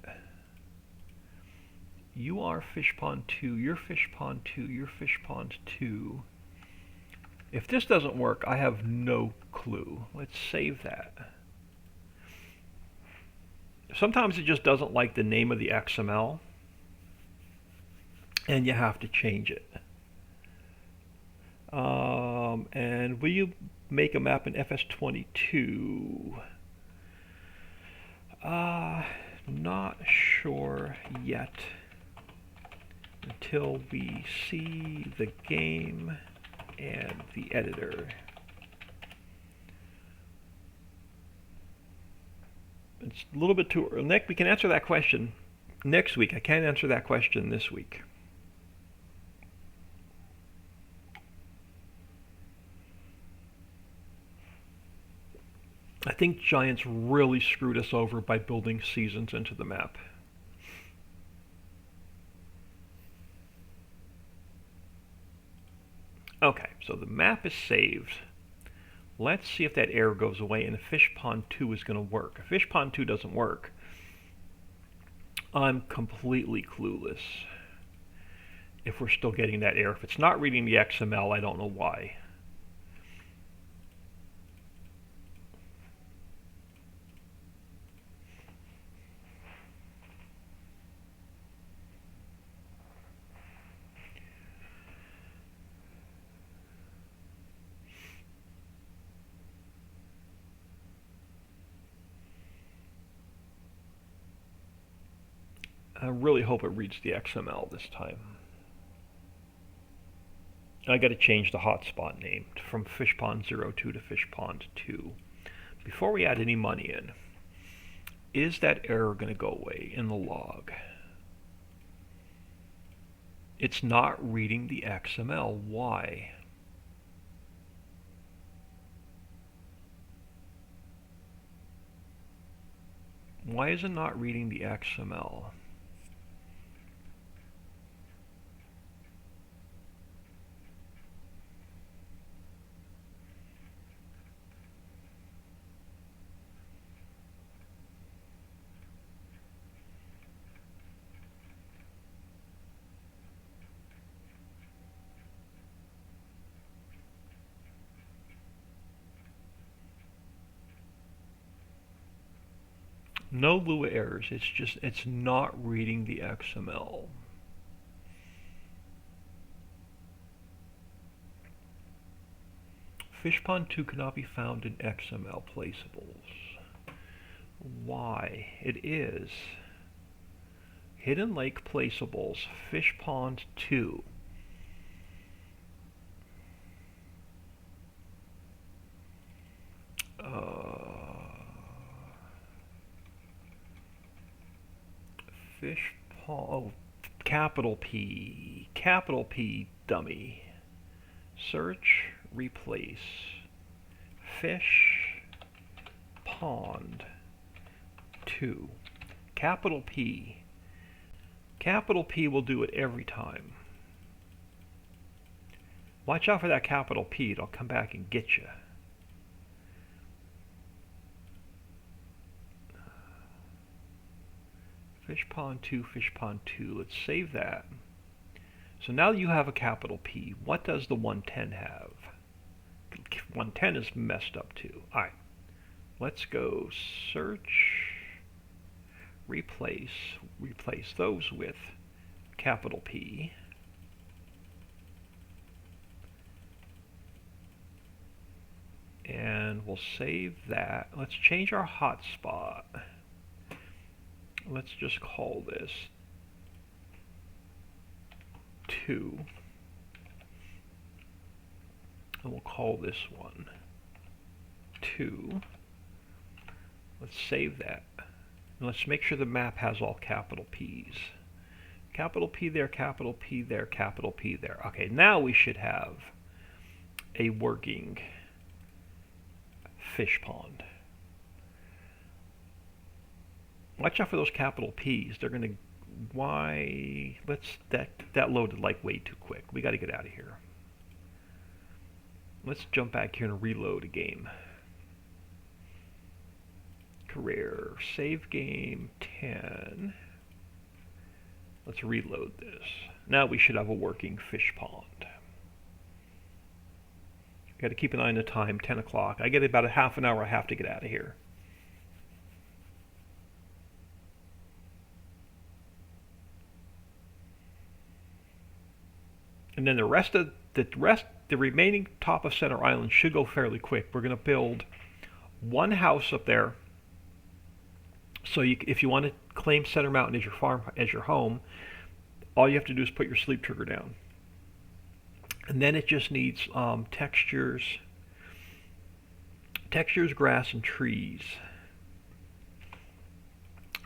You are fish pond 2, you're fish pond 2, you're fish pond 2. If this doesn't work, I have no clue. Let's save that. Sometimes it just doesn't like the name of the XML, and you have to change it. And will you make a map in FS22? Not sure yet until we see the game and the editor. It's a little bit too early. We can answer that question next week. I can't answer that question this week. I think Giants really screwed us over by building seasons into the map. Okay, so the map is saved. Let's see if that error goes away and if fish pond 2 is going to work. If fish pond 2 doesn't work, I'm completely clueless if we're still getting that error. If it's not reading the XML, I don't know why. I really hope it reads the XML this time. I got to change the hotspot name from fishpond02 to fishpond2. Before we add any money in, is that error going to go away in the log? It's not reading the XML. Why? Why is it not reading the XML? No Lua errors. It's not reading the XML. Fishpond2 cannot be found in XML placeables. Why? It is. HiddenLake placeables, Fishpond2. Oh, capital P, dummy. Search, replace, fish, pond, 2. Capital P. Capital P will do it every time. Watch out for that capital P, it'll come back and get you. Fish pond 2, fish pond 2. Let's save that. So now you have a capital P. What does the 110 have? 110 is messed up too. Alright. Let's go search, replace those with capital P. And we'll save that. Let's change our hotspot. Let's just call this 2. And we'll call this one 2. Let's save that. And let's make sure the map has all capital P's. Capital P there, capital P there, capital P there. Okay, now we should have a working fish pond. Watch out for those capital P's. They're going to... Why... That loaded like way too quick. We got to get out of here. Let's jump back here and reload a game. Career. Save game 10. Let's reload this. Now we should have a working fish pond. Got to keep an eye on the time, 10 o'clock. I get about a half an hour I have to get out of here. And then the remaining top of Center Island should go fairly quick. We're going to build one house up there. So if you want to claim Center Mountain as your farm, as your home, all you have to do is put your sleep trigger down. And then it just needs textures, grass, and trees.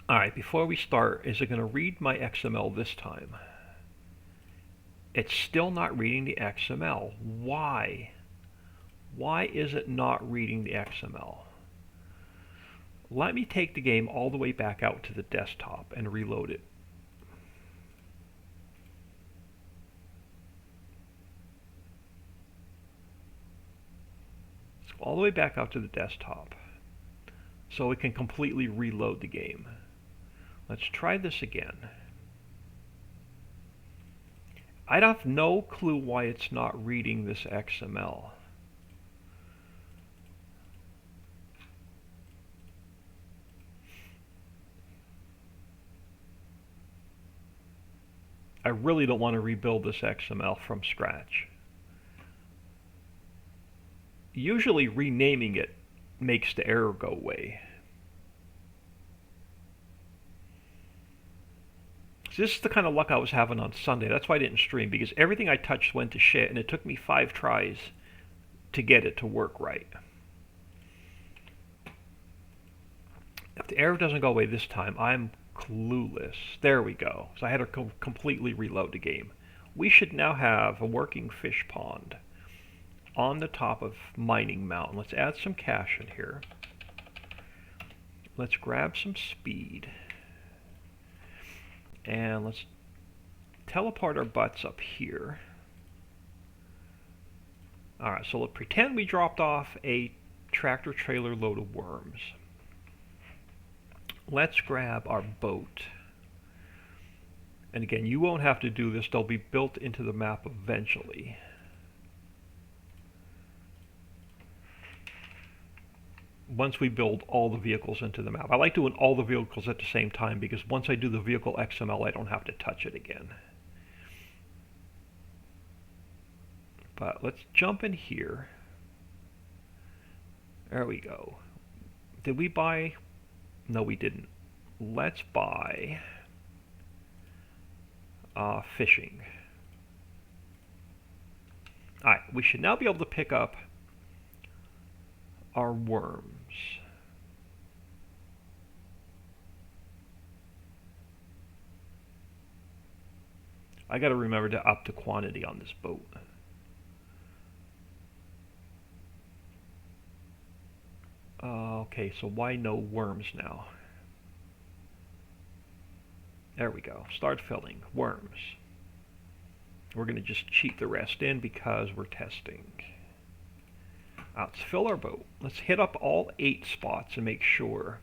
All right, before we start, is it going to read my XML this time? It's still not reading the XML. Why? Why is it not reading the XML? Let me take the game all the way back out to the desktop and reload it. Let's go all the way back out to the desktop so we can completely reload the game. Let's try this again. I have no clue why it's not reading this XML. I really don't want to rebuild this XML from scratch. Usually renaming it makes the error go away. So this is the kind of luck I was having on Sunday. That's why I didn't stream, because everything I touched went to shit, and it took me 5 tries to get it to work right. If the error doesn't go away this time, I'm clueless. There we go. So I had to completely reload the game. We should now have a working fish pond on the top of Mining Mountain. Let's add some cash in here. Let's grab some speed. And let's teleport our butts up here. Alright, so let's pretend we dropped off a tractor trailer load of worms. Let's grab our boat. And again, you won't have to do this. They'll be built into the map eventually. Once we build all the vehicles into the map. I like doing all the vehicles at the same time because once I do the vehicle XML, I don't have to touch it again. But let's jump in here. There we go. Did we buy? No, we didn't. Let's buy fishing. Alright, we should now be able to pick up our worms. I gotta remember to up the quantity on this boat. Okay, so why no worms now? There we go. Start filling. Worms. We're going to just cheat the rest in because we're testing. Let's fill our boat. Let's hit up all 8 spots and make sure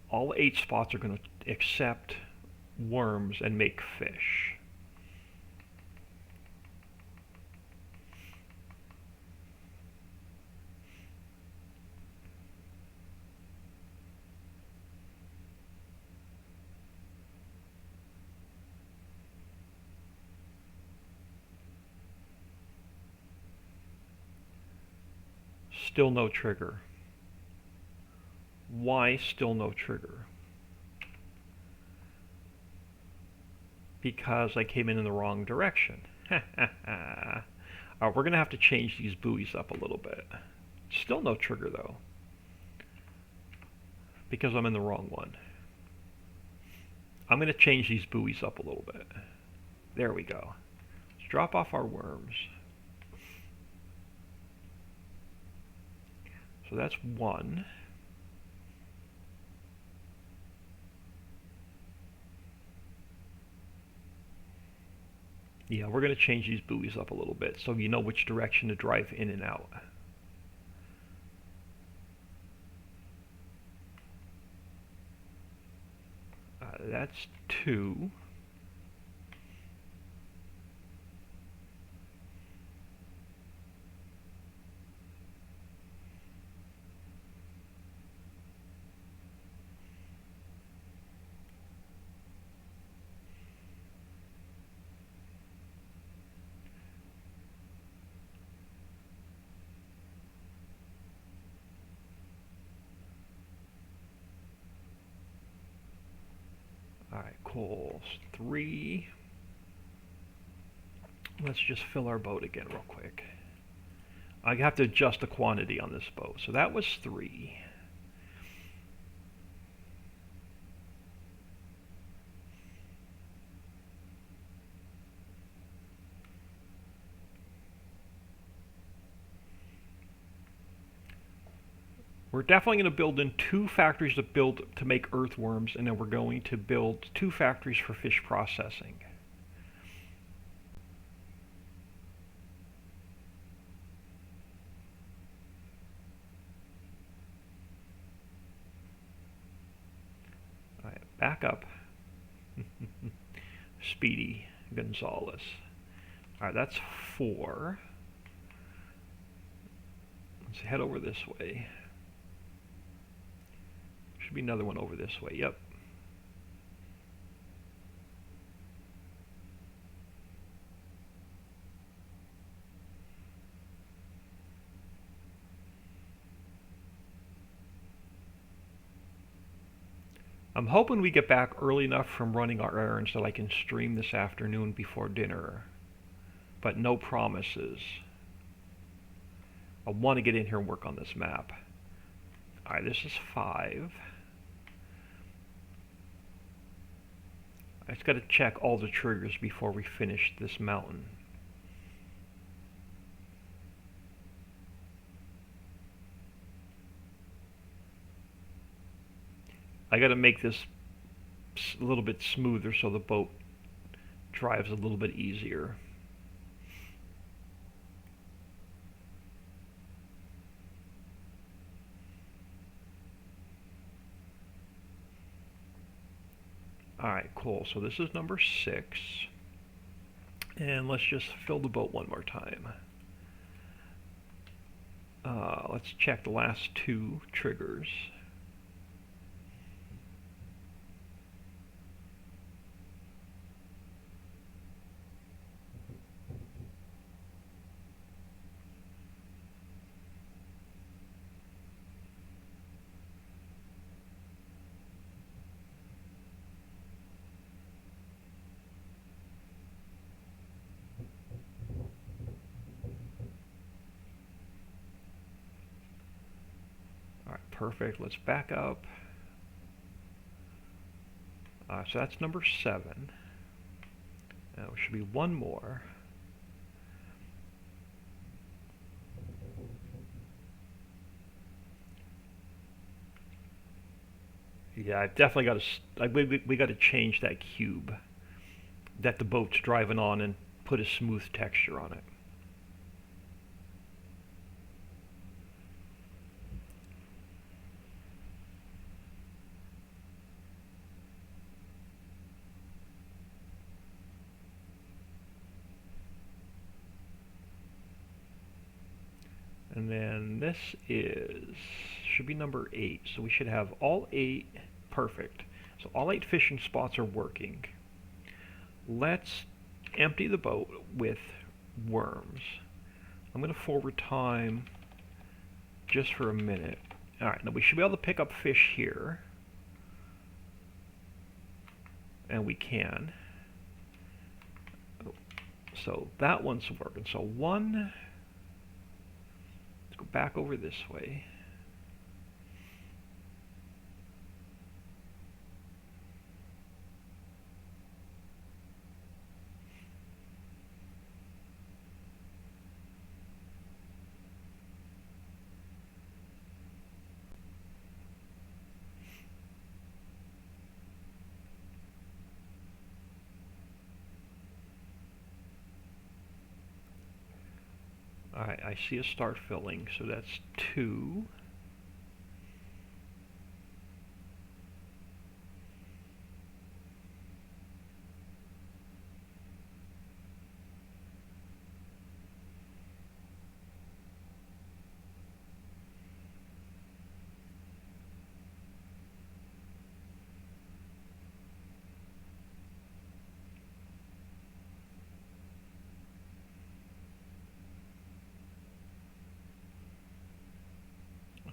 all 8 spots are going to accept worms and make fish. Still no trigger. Why still no trigger? Because I came in the wrong direction. We're going to have to change these buoys up a little bit. Still no trigger though. Because I'm in the wrong one. I'm going to change these buoys up a little bit. There we go. Let's drop off our worms. So that's 1. Yeah, we're going to change these buoys up a little bit so you know which direction to drive in and out. That's 2. Alright, cool. 3. Let's just fill our boat again real quick. I have to adjust the quantity on this boat. So that was 3. We're definitely going to build in 2 factories to make earthworms, and then we're going to build 2 factories for fish processing. back up. Speedy Gonzalez. All right, that's 4. Let's head over this way. Should be another one over this way. Yep. I'm hoping we get back early enough from running our errands that I can stream this afternoon before dinner. But no promises. I want to get in here and work on this map. Alright, this is 5. I just got to check all the triggers before we finish this mountain. I got to make this a little bit smoother so the boat drives a little bit easier. Alright, cool. So this is number 6. And let's just fill the boat one more time. Let's check the last 2 triggers. Perfect. Let's back up. So that's number 7. Now there should be one more. Yeah, I've definitely got to. We got to change that cube that the boat's driving on and put a smooth texture on it. And then this should be number 8. So we should have all 8. Perfect. So all 8 fishing spots are working. Let's empty the boat with worms. I'm going to forward time just for a minute. Alright, now we should be able to pick up fish here. And we can. So that one's working. So 1... Go back over this way. Alright, I see a start filling, so that's 2.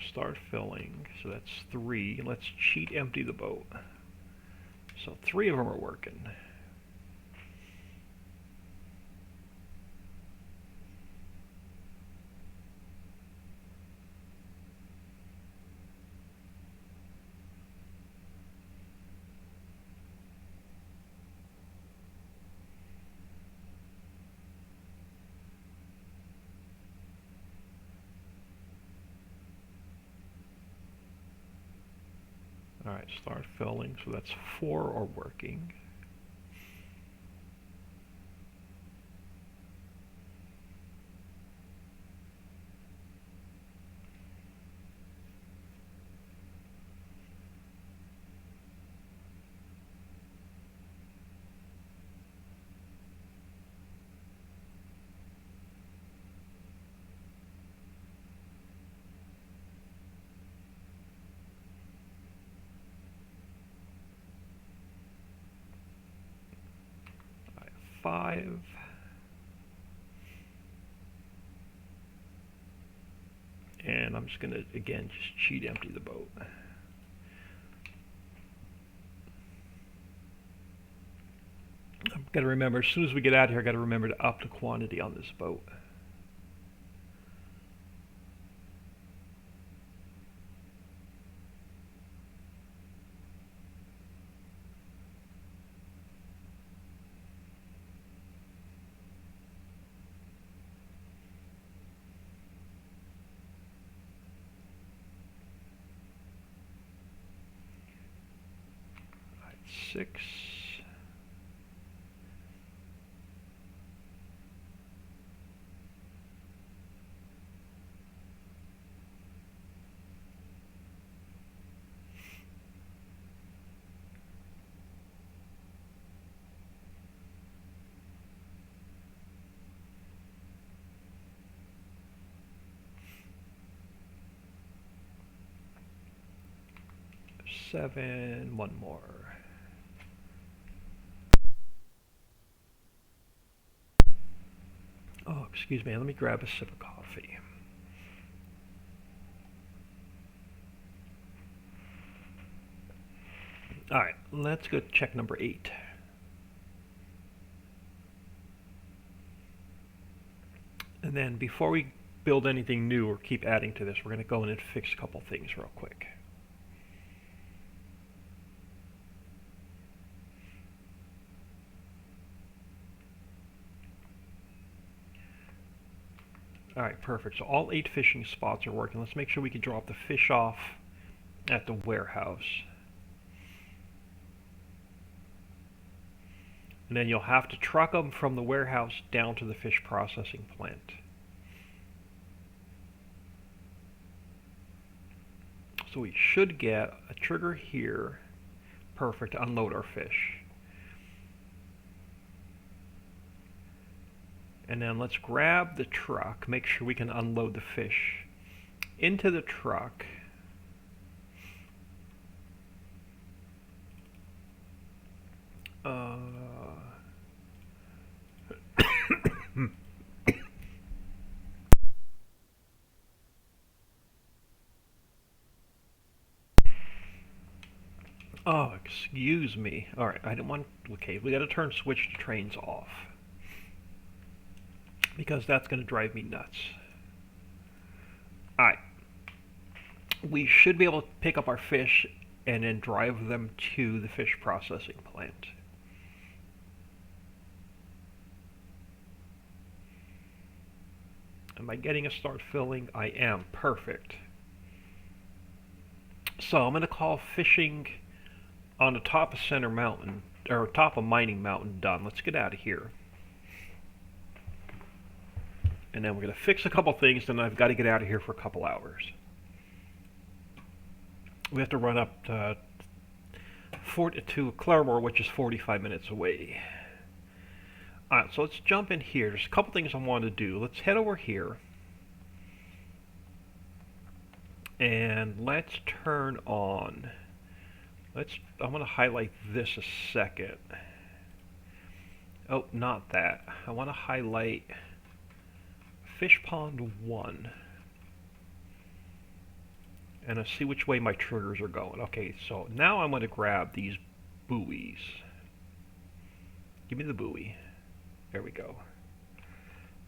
Start filling, so that's 3. Let's cheat empty the boat. So 3 of them are working. Alright, start filling, so that's 4 are working. 5. And I'm just going to, again, just cheat empty the boat. I've got to remember, as soon as we get out of here, I've got to remember to up the quantity on this boat. Six. Seven. One more. Oh, excuse me. Let me grab a sip of coffee. All right, let's go check number 8. And then before we build anything new or keep adding to this, we're going to go in and fix a couple things real quick. All right, perfect. So all 8 fishing spots are working. Let's make sure we can drop the fish off at the warehouse. And then you'll have to truck them from the warehouse down to the fish processing plant. So we should get a trigger here, perfect, to unload our fish. And then let's grab the truck, make sure we can unload the fish into the truck. Oh, excuse me. All right, I didn't want. Okay, we got to turn switch to trains off because that's going to drive me nuts. All right, we should be able to pick up our fish and then drive them to the fish processing plant. Am I getting a start filling? I am. Perfect. So I'm going to call fishing on the top of Center Mountain, or top of Mining Mountain, done. Let's get out of here. And then we're going to fix a couple things, then I've got to get out of here for a couple hours. We have to run up to Claremore, which is 45 minutes away. Alright, so let's jump in here. There's a couple things I want to do. Let's head over here. And let's turn on... I'm going to highlight this a second. Oh, not that. I want to highlight Fish Pond 1. And I see which way my triggers are going. Okay, so now I'm going to grab these buoys. Give me the buoy. There we go.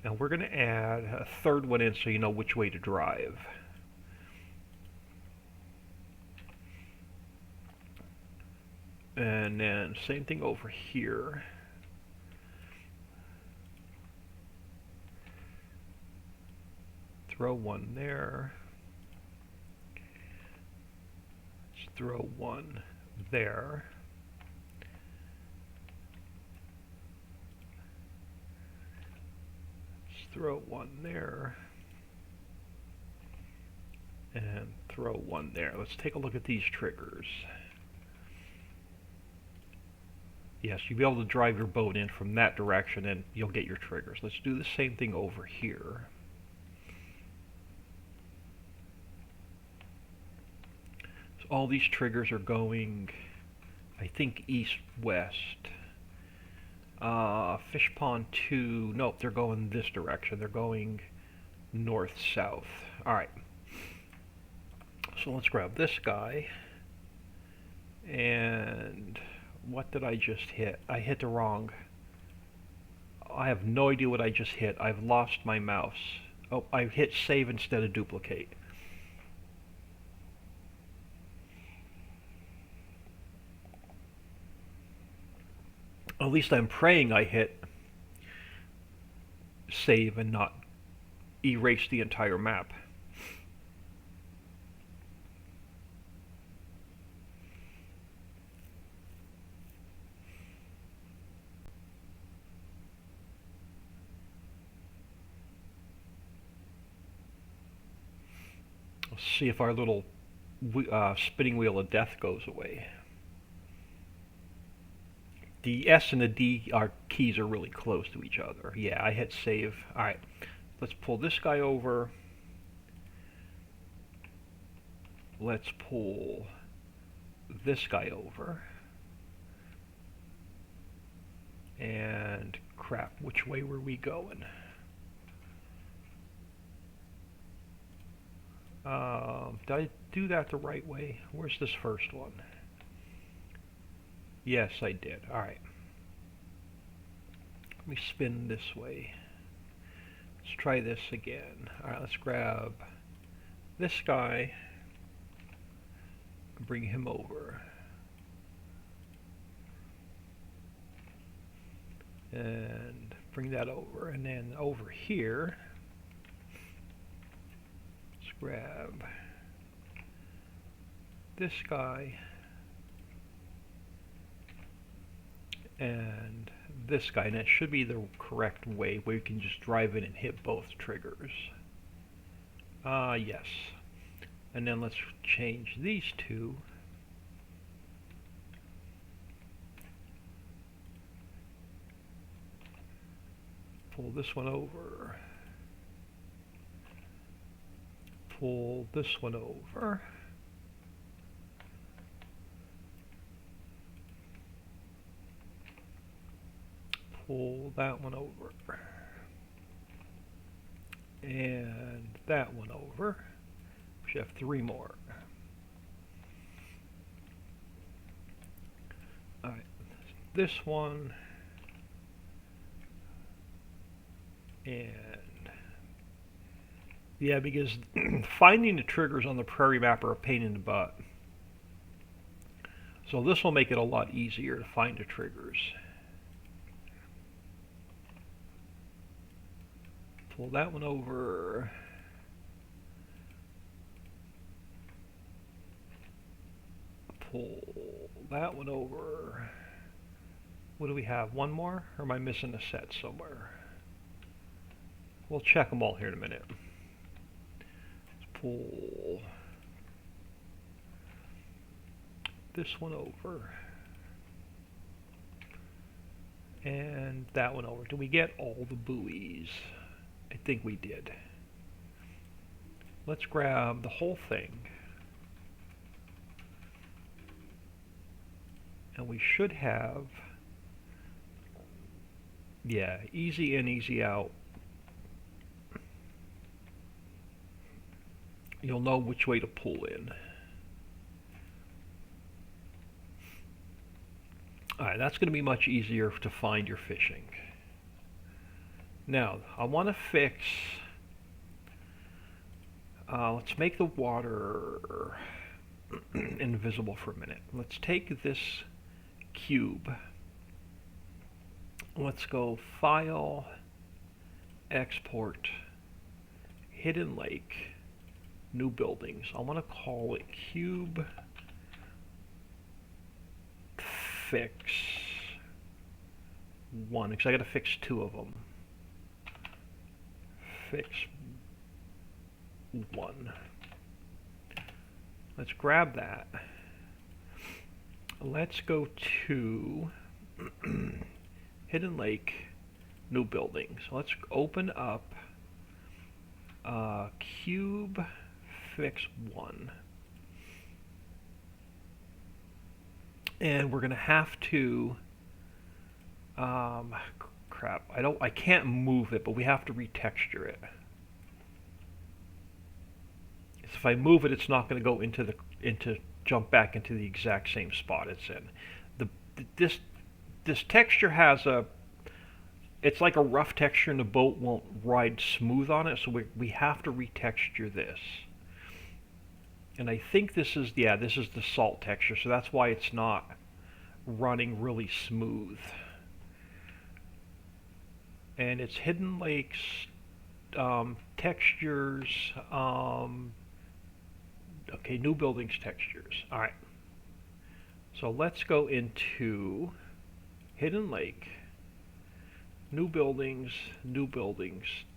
And we're going to add a third one in so you know which way to drive. And then same thing over here. Throw one there. Let's throw one there. Let's throw one there. And throw one there. Let's take a look at these triggers. Yes, you'll be able to drive your boat in from that direction and you'll get your triggers. Let's do the same thing over here. So all these triggers are going, I think, east-west. Fish pond 2. Nope, they're going this direction. They're going north-south. Alright. So let's grab this guy. And what did I just hit? I hit the wrong. I have no idea what I just hit. I've lost my mouse. Oh, I hit save instead of duplicate. At least I'm praying I hit save and not erase the entire map. Let's see if our little spinning wheel of death goes away. The S and the D keys are really close to each other. Yeah, I hit save. Alright, let's pull this guy over. Let's pull this guy over. And crap, which way were we going? Did I do that the right way? Where's this first one? Yes, I did. Alright. Let me spin this way. Let's try this again. Alright, let's grab this guy and bring him over. And bring that over. And then over here, let's grab this guy and this guy, and it should be the correct way where you can just drive in and hit both triggers. Yes. And then let's change these two. Pull this one over. Pull this one over. Pull that one over. And that one over. We should have 3 more. Alright, this one. And yeah, because finding the triggers on the prairie map are a pain in the butt. So this will make it a lot easier to find the triggers. Pull that one over. Pull that one over. What do we have? One more? Or am I missing a set somewhere? We'll check them all here in a minute. Let's pull this one over. And that one over. Do we get all the buoys? I think we did. Let's grab the whole thing. And we should have, yeah, easy in, easy out. You'll know which way to pull in. Alright, that's going to be much easier to find your fishing. Now, I want to fix, let's make the water invisible for a minute. Let's take this cube. Let's go File, Export, HiddenLake, New Buildings. I want to call it Cube Fix 1, because I got to fix 2 of them. Fix 1. Let's grab that. Let's go to HiddenLake, New Buildings. So let's open up Cube Fix 1. And we're going to have to Crap. I can't move it, but we have to retexture it. So if I move it, it's not going to go into jump back into the exact same spot it's in. The this this texture has a it's like a rough texture and the boat won't ride smooth on it, so we have to retexture this. And I think this is, yeah, this is the salt texture, so that's why it's not running really smooth. And it's Hidden Lakes textures, okay, new buildings textures. All right, so let's go into Hidden Lake, new buildings,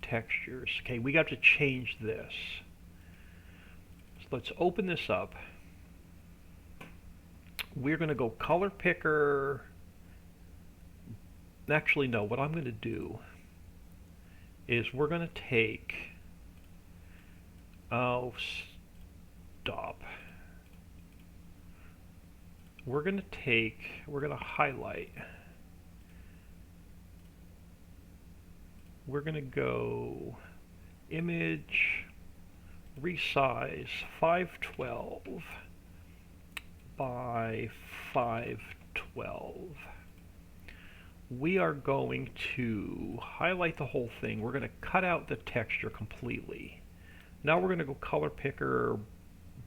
textures. Okay, we got to change this. So let's open this up. We're going to go color picker. Actually, no, what I'm going to do is we're going to take, oh, stop. We're going to highlight. We're going to go image, resize 512 by 512. We are going to highlight the whole thing. We're going to cut out the texture completely. Now we're going to go color picker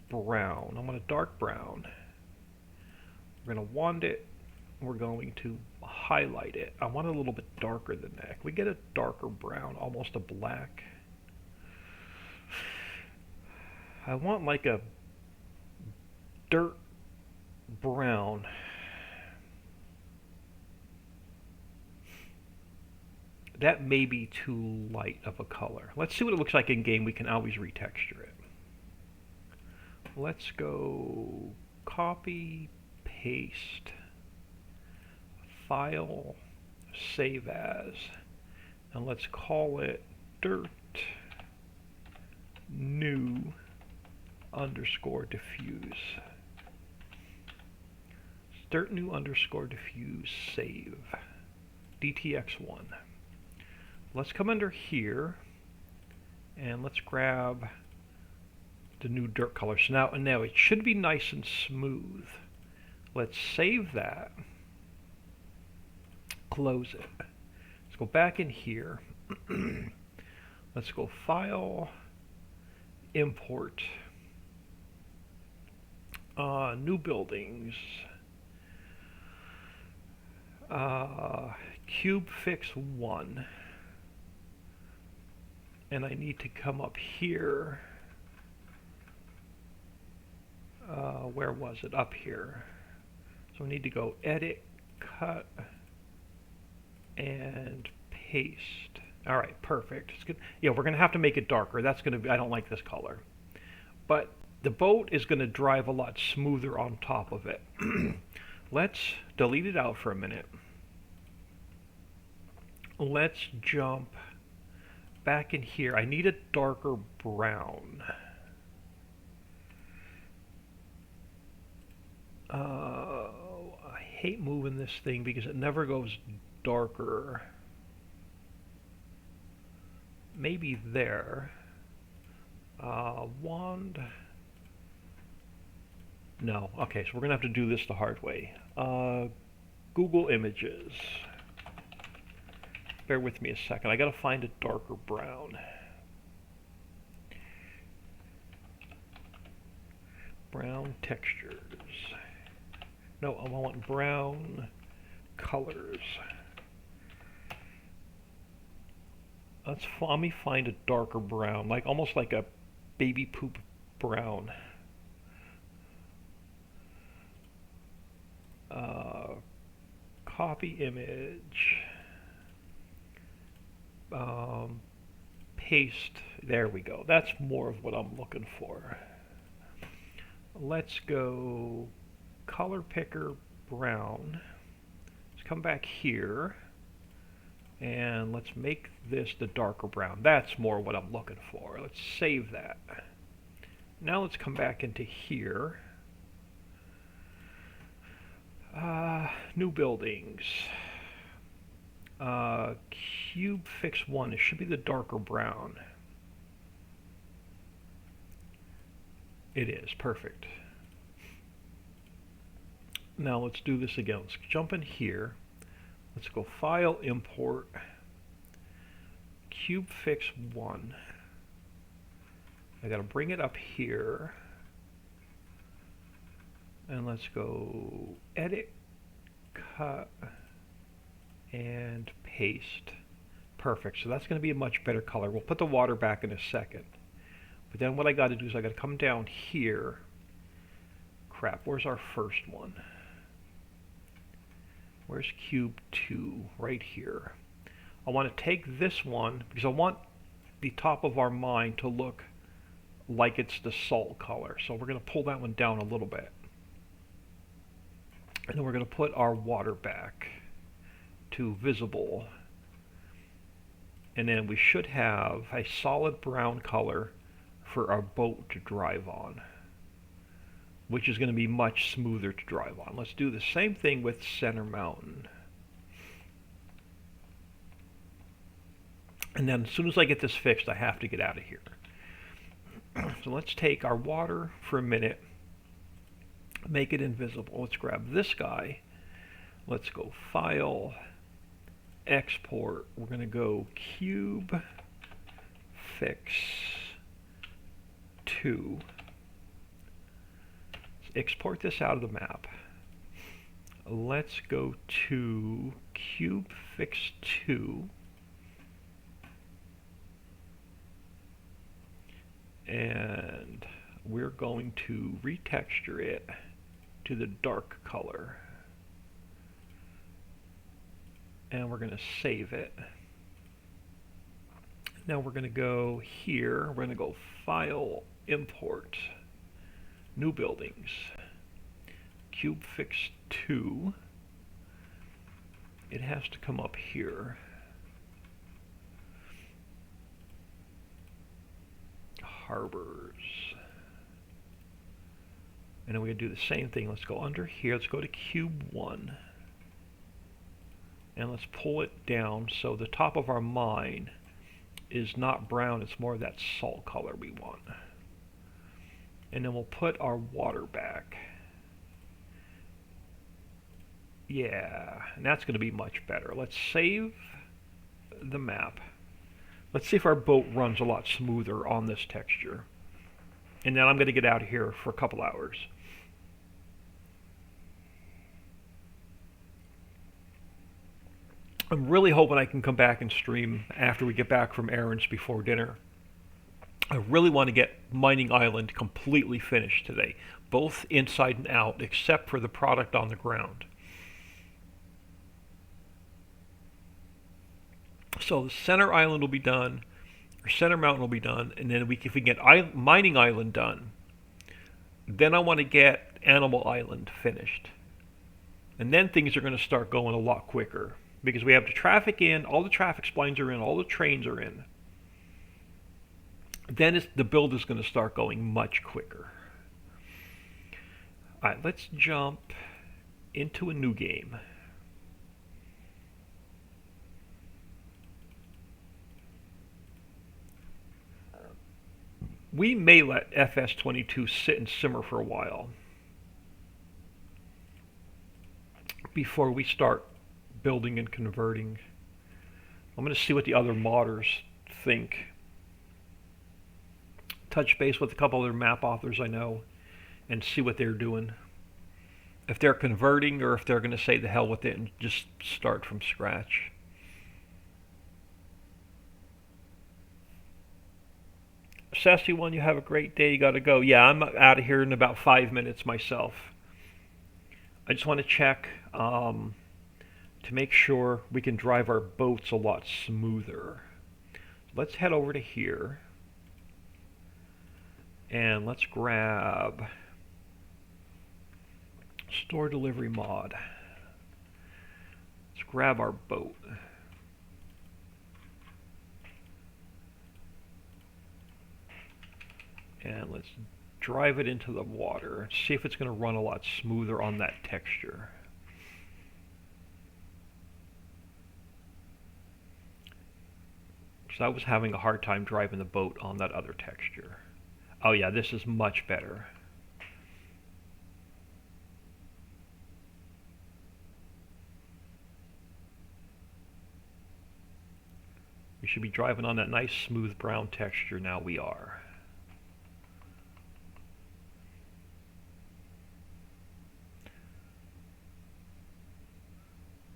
brown. I'm going to dark brown. We're going to wand it. We're going to highlight it. I want it a little bit darker than that. Can we get a darker brown, almost a black? I want like a dirt brown. That may be too light of a color. Let's see what it looks like in game. We can always retexture it. Let's go copy, paste, file, save as, and let's call it dirt new underscore diffuse. Dirt new underscore diffuse save. DTX1. Let's come under here and let's grab the new dirt color. So now it should be nice and smooth. Let's save that. Close it. Let's go back in here. Let's go file, import, new buildings, cube fix 1. And I need to come up here. Where was it? Up here. So we need to go edit, cut, and paste. All right, perfect. It's good. Yeah, we're going to have to make it darker. That's going to be, I don't like this color. But the boat is going to drive a lot smoother on top of it. Let's delete it out for a minute. Let's jump back in here. I need a darker brown. I hate moving this thing because it never goes darker. Maybe there. Wand. No. Okay, so we're going to have to do this the hard way. Google Images. Bear with me a second. I got to find a darker brown. Brown textures. No, I want brown colors. Let me find a darker brown, like almost like a baby poop brown. Copy image. Paste. There we go. That's more of what I'm looking for. Let's go color picker brown. Let's come back here and let's make this the darker brown. That's more what I'm looking for. Let's save that. Now let's come back into here. New buildings. Cube fix 1. It should be the darker brown. It is. Perfect. Now let's do this again. Let's jump in here. Let's go File, Import, Cube fix 1. I got to bring it up here. And let's go Edit, Cut, and Paste. Perfect. So that's going to be a much better color. We'll put the water back in a second. But then what I got to do is I got to come down here. Crap, where's our first one? Where's cube 2? Right here. I want to take this one because I want the top of our mine to look like it's the salt color. So we're going to pull that one down a little bit. And then we're going to put our water back to visible. And then we should have a solid brown color for our boat to drive on, which is going to be much smoother to drive on. Let's do the same thing with Center Mountain. And then as soon as I get this fixed, I have to get out of here. So let's take our water for a minute, make it invisible. Let's grab this guy. Let's go File, Export. We're going to go Cube Fix 2. Export this out of the map. Let's go to Cube Fix 2. And we're going to retexture it to the dark color. And we're going to save it. Now we're going to go here. We're going to go File, Import, New Buildings, Cube Fix 2. It has to come up here. Harbors. And then we're going to do the same thing. Let's go under here. Let's go to Cube 1. And let's pull it down so the top of our mine is not brown. It's more of that salt color we want. And then we'll put our water back. Yeah, and that's going to be much better. Let's save the map. Let's see if our boat runs a lot smoother on this texture. And then I'm going to get out of here for a couple hours. I'm really hoping I can come back and stream after we get back from errands before dinner. I really want to get Mining Island completely finished today, both inside and out, except for the product on the ground. So the Center Island will be done, or Center Mountain will be done, and then if we can get Mining Island done, then I want to get Animal Island finished. And then things are going to start going a lot quicker, because we have the traffic in, all the traffic splines are in, all the trains are in. Then the build is going to start going much quicker. Alright, let's jump into a new game. We may let FS22 sit and simmer for a while before we start building and converting. I'm going to see what the other modders think. Touch base with a couple other map authors I know and see what they're doing. If they're converting or if they're going to say the hell with it and just start from scratch. Sassy one, you have a great day. You got to go. Yeah, I'm out of here in about 5 minutes myself. I just want to check to make sure we can drive our boats a lot smoother. Let's head over to here. And let's grab Store Delivery Mod. Let's grab our boat. And let's drive it into the water. See if it's going to run a lot smoother on that texture. I was having a hard time driving the boat on that other texture. Oh yeah, this is much better. We should be driving on that nice smooth brown texture. Now we are.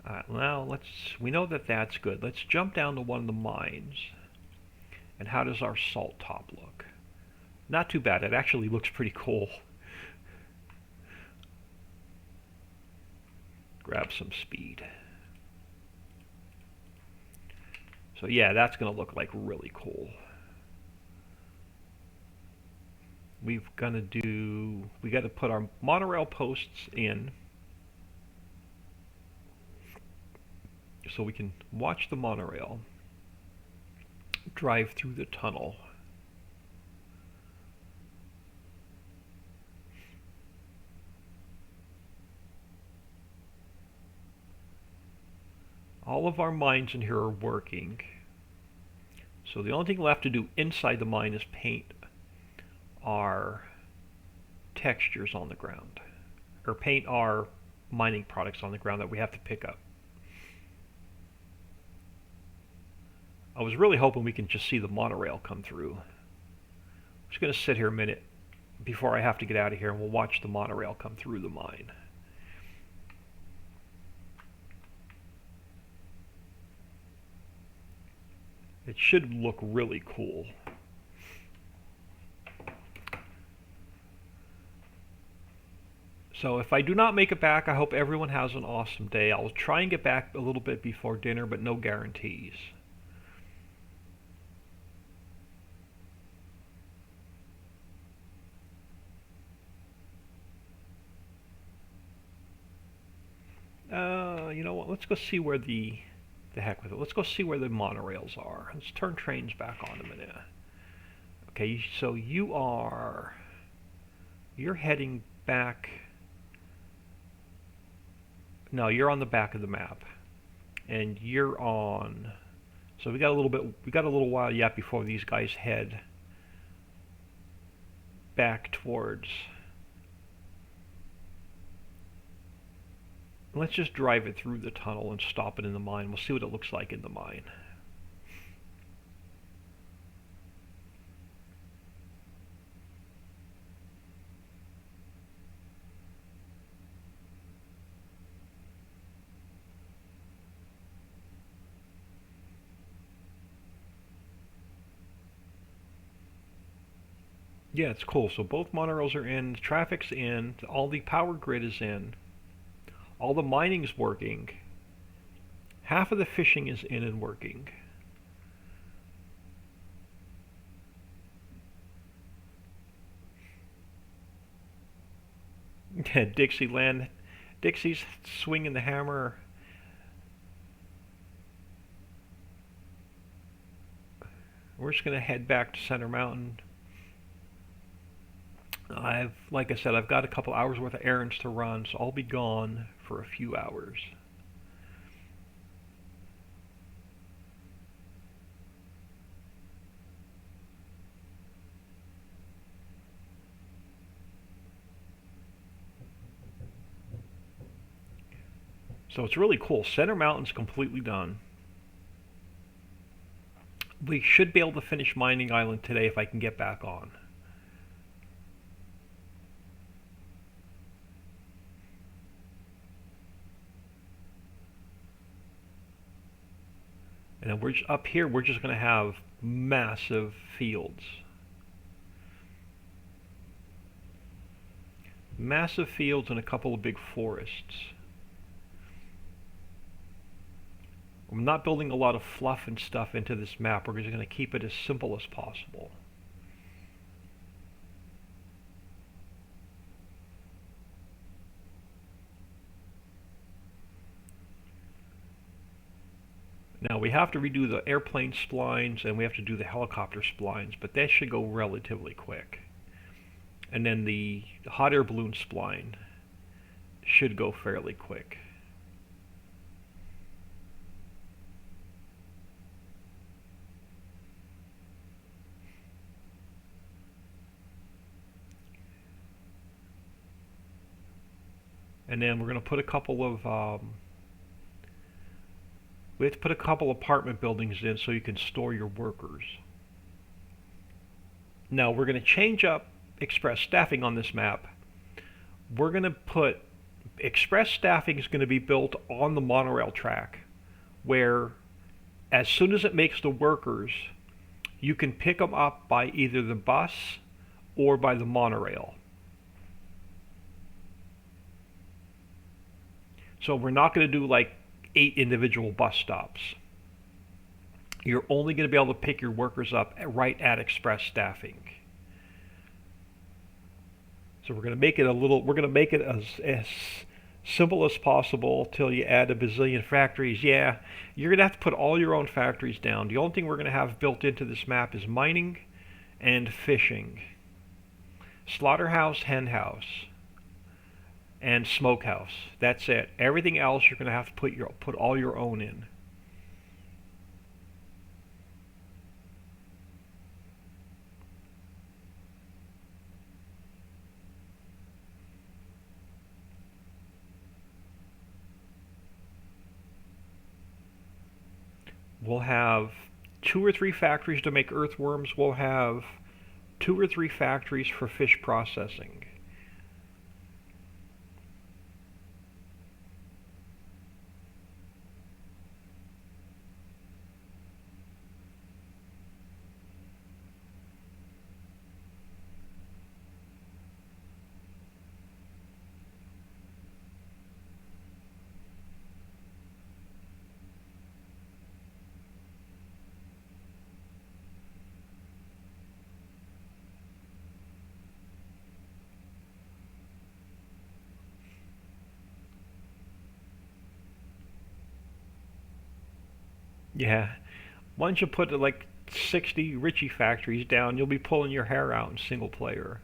Alright, now we know that that's good. Let's jump down to one of the mines. And how does our salt top look? Not too bad. It actually looks pretty cool. Grab some speed. So yeah, that's going to look like really cool. We got to put our monorail posts in so we can watch the monorail drive through the tunnel. All of our mines in here are working. So the only thing left to do inside the mine is paint our textures on the ground. Or paint our mining products on the ground that we have to pick up. I was really hoping we can just see the monorail come through. I'm just going to sit here a minute before I have to get out of here, and we'll watch the monorail come through the mine. It should look really cool. So if I do not make it back, I hope everyone has an awesome day. I'll try and get back a little bit before dinner, but no guarantees. You know what? Let's go see where the heck with it. Let's go see where the monorails are. Let's turn trains back on a minute. Okay, so you're heading back. No, you're on the back of the map, and you're on. So we got a little while yet before these guys head back towards. Let's just drive it through the tunnel and stop it in the mine. We'll see what it looks like in the mine. Yeah, it's cool. So both monorails are in, the traffic's in, all the power grid is in. All the mining's working. Half of the fishing is in and working. Dixieland. Dixie's swinging the hammer. We're just going to head back to Center Mountain. Like I said, I've got a couple hours worth of errands to run, so I'll be gone for a few hours. So it's really cool. Center Mountain's completely done. We should be able to finish Mining Island today if I can get back on. And then up here, we're just going to have massive fields. Massive fields and a couple of big forests. I'm not building a lot of fluff and stuff into this map. We're just going to keep it as simple as possible. Now we have to redo the airplane splines and we have to do the helicopter splines, but that should go relatively quick. And then the hot air balloon spline should go fairly quick. And then we're going to put a couple of we have to put a couple apartment buildings in so you can store your workers. Now we're going to change up express staffing on this map. We're going to put express staffing is going to be built on the monorail track, where as soon as it makes the workers, you can pick them up by either the bus or by the monorail. So we're not going to do like 8 individual bus stops. You're only going to be able to pick your workers up right at express staffing. So we're going to make it as simple as possible till you add a bazillion factories. Yeah, you're going to have to put all your own factories down. The only thing we're going to have built into this map is mining and fishing. Slaughterhouse, henhouse, and smokehouse. That's it. Everything else you're going to have to put all your own in. We'll have 2 or 3 factories to make earthworms. We'll have 2 or 3 factories for fish processing. Yeah. Once you put like 60 Ritchie factories down, you'll be pulling your hair out in single player.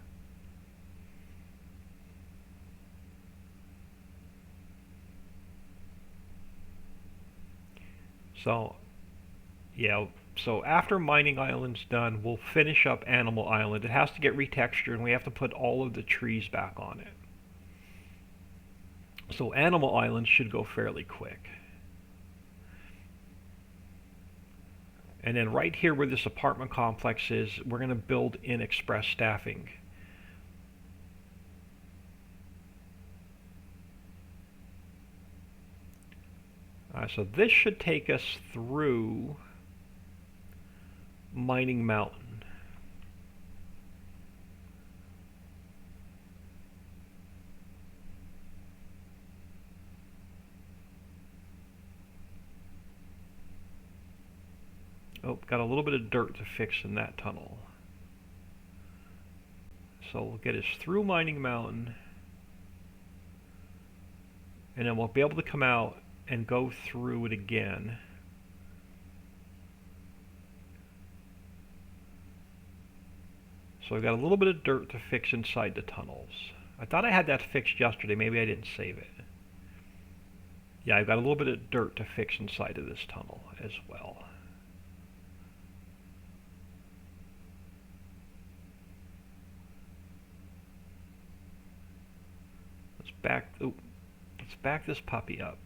So, yeah, so after Mining Island's done, we'll finish up Animal Island. It has to get retextured, and we have to put all of the trees back on it. So Animal Island should go fairly quick. And then right here where this apartment complex is, we're going to build in express staffing. So this should take us through Mining Mountain. Oh, got a little bit of dirt to fix in that tunnel. So we'll get us through Mining Mountain, and then we'll be able to come out and go through it again. So I've got a little bit of dirt to fix inside the tunnels. I thought I had that fixed yesterday. Maybe I didn't save it. Yeah, I've got a little bit of dirt to fix inside of this tunnel as well. Let's back this puppy up.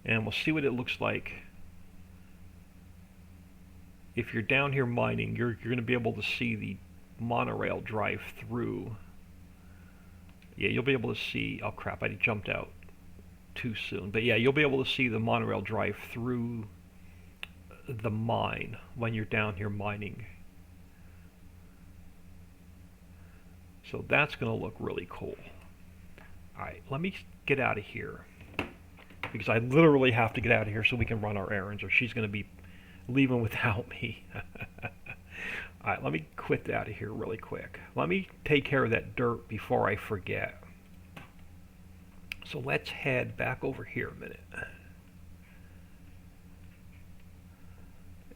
And we'll see what it looks like. If you're down here mining, you're going to be able to see the monorail drive through. Yeah, you'll be able to see, oh crap, I jumped out too soon. But yeah, you'll be able to see the monorail drive through the mine when you're down here mining. So that's going to look really cool. Alright, let me get out of here, because I literally have to get out of here so we can run our errands, or she's going to be leaving without me. Alright, let me quit out of here really quick. Let me take care of that dirt before I forget. So let's head back over here a minute.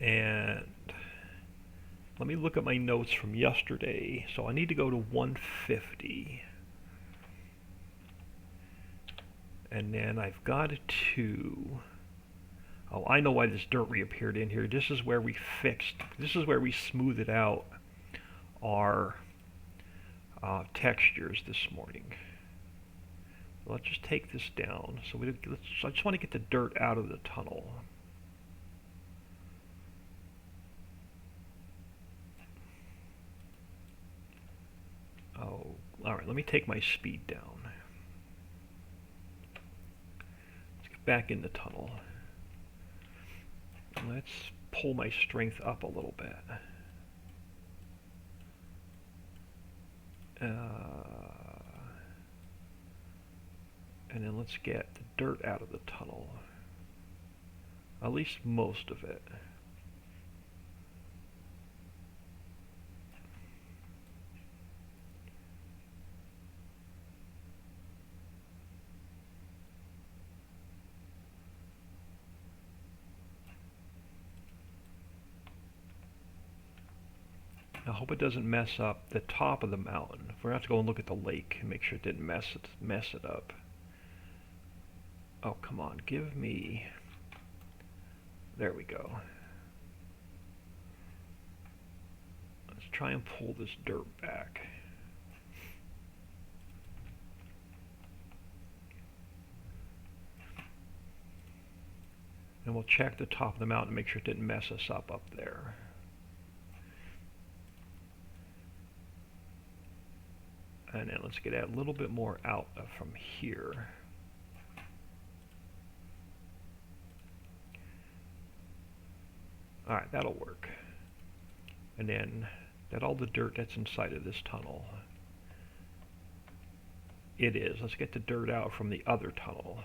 And let me look at my notes from yesterday. So I need to go to 150. And then I've got to... Oh, I know why this dirt reappeared in here. This is where we smoothed out our textures this morning. Let's just take this down. So I just want to get the dirt out of the tunnel. Oh, all right. Let me take my speed down. Let's get back in the tunnel. Let's pull my strength up a little bit. And then let's get the dirt out of the tunnel. At least most of it. I hope it doesn't mess up the top of the mountain. We're going to have to go and look at the lake and make sure it didn't mess it up. Oh, come on, give me... There we go. Let's try and pull this dirt back. And we'll check the top of the mountain and make sure it didn't mess us up there. And then let's get a little bit more out from here. Alright, that'll work. And then that all the dirt that's inside of this tunnel. It is. Let's get the dirt out from the other tunnel.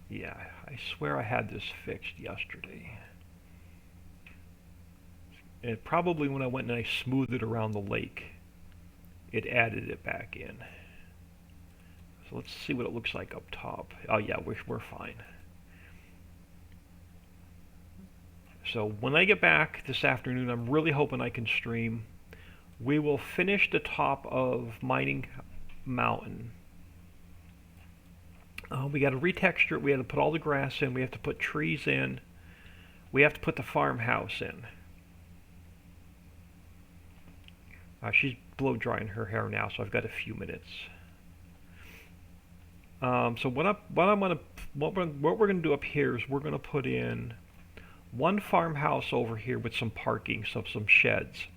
Yeah, I swear I had this fixed yesterday. And probably when I went and I smoothed it around the lake, it added it back in. So let's see what it looks like up top. Oh yeah, we're fine. So when I get back this afternoon, I'm really hoping I can stream. We will finish the top of Mining Mountain. We got to retexture it. We have to put all the grass in. We have to put trees in. We have to put the farmhouse in. She's blow drying her hair now, so I've got a few minutes. So what we're gonna do up here is we're gonna put in one farmhouse over here with some parking, so some sheds.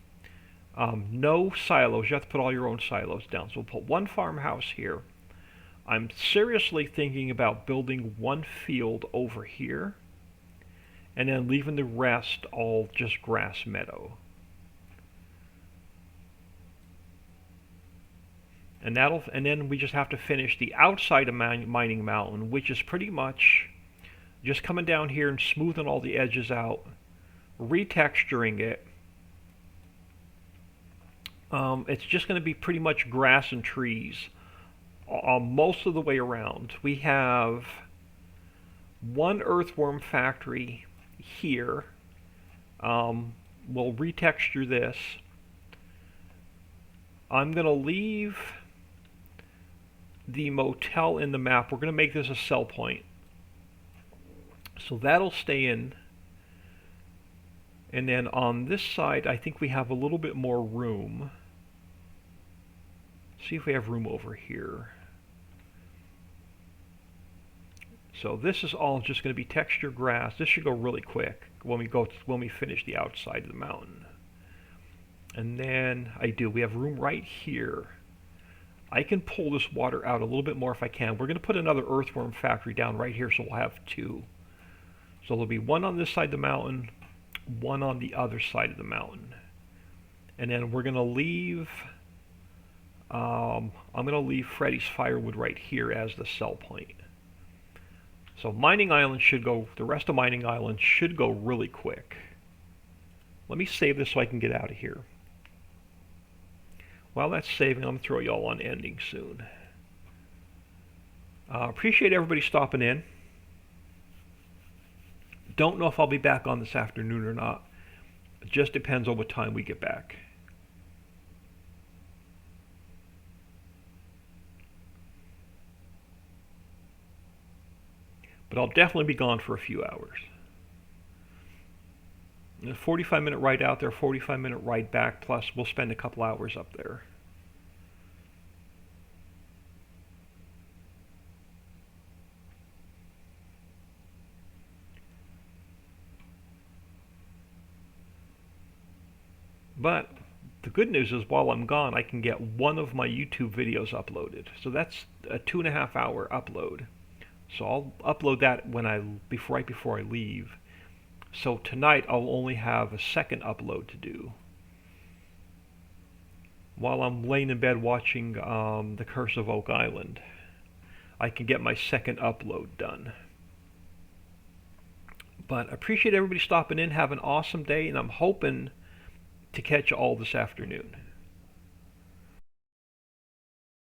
No silos. You have to put all your own silos down. So we'll put one farmhouse here. I'm seriously thinking about building one field over here and then leaving the rest all just grass meadow. And then we just have to finish the outside of Mining Mountain, which is pretty much just coming down here and smoothing all the edges out, retexturing it. It's just going to be pretty much grass and trees most of the way around. We have one earthworm factory here. We'll retexture this. I'm going to leave the motel in the map. We're going to make this a sell point. So that'll stay in. And then on this side, I think we have a little bit more room. See if we have room over here. So this is all just going to be texture grass. This should go really quick when we finish the outside of the mountain. And then we have room right here. I can pull this water out a little bit more if I can. We're going to put another earthworm factory down right here, so we'll have two. So there'll be one on this side of the mountain, one on the other side of the mountain. And then we're going to leave, I'm going to leave Freddy's Firewood right here as the sell point. So Mining Island the rest of Mining Island should go really quick. Let me save this so I can get out of here. While that's saving, I'm going to throw y'all on ending soon. Appreciate everybody stopping in. Don't know if I'll be back on this afternoon or not. It just depends on what time we get back. But I'll definitely be gone for a few hours. A 45-minute ride out there, 45-minute ride back, plus we'll spend a couple hours up there. But the good news is while I'm gone, I can get one of my YouTube videos uploaded. So that's a 2.5 hour upload. So I'll upload that right before I leave. So tonight I'll only have a second upload to do. While I'm laying in bed watching The Curse of Oak Island, I can get my second upload done. But I appreciate everybody stopping in. Have an awesome day, and I'm hoping to catch you all this afternoon.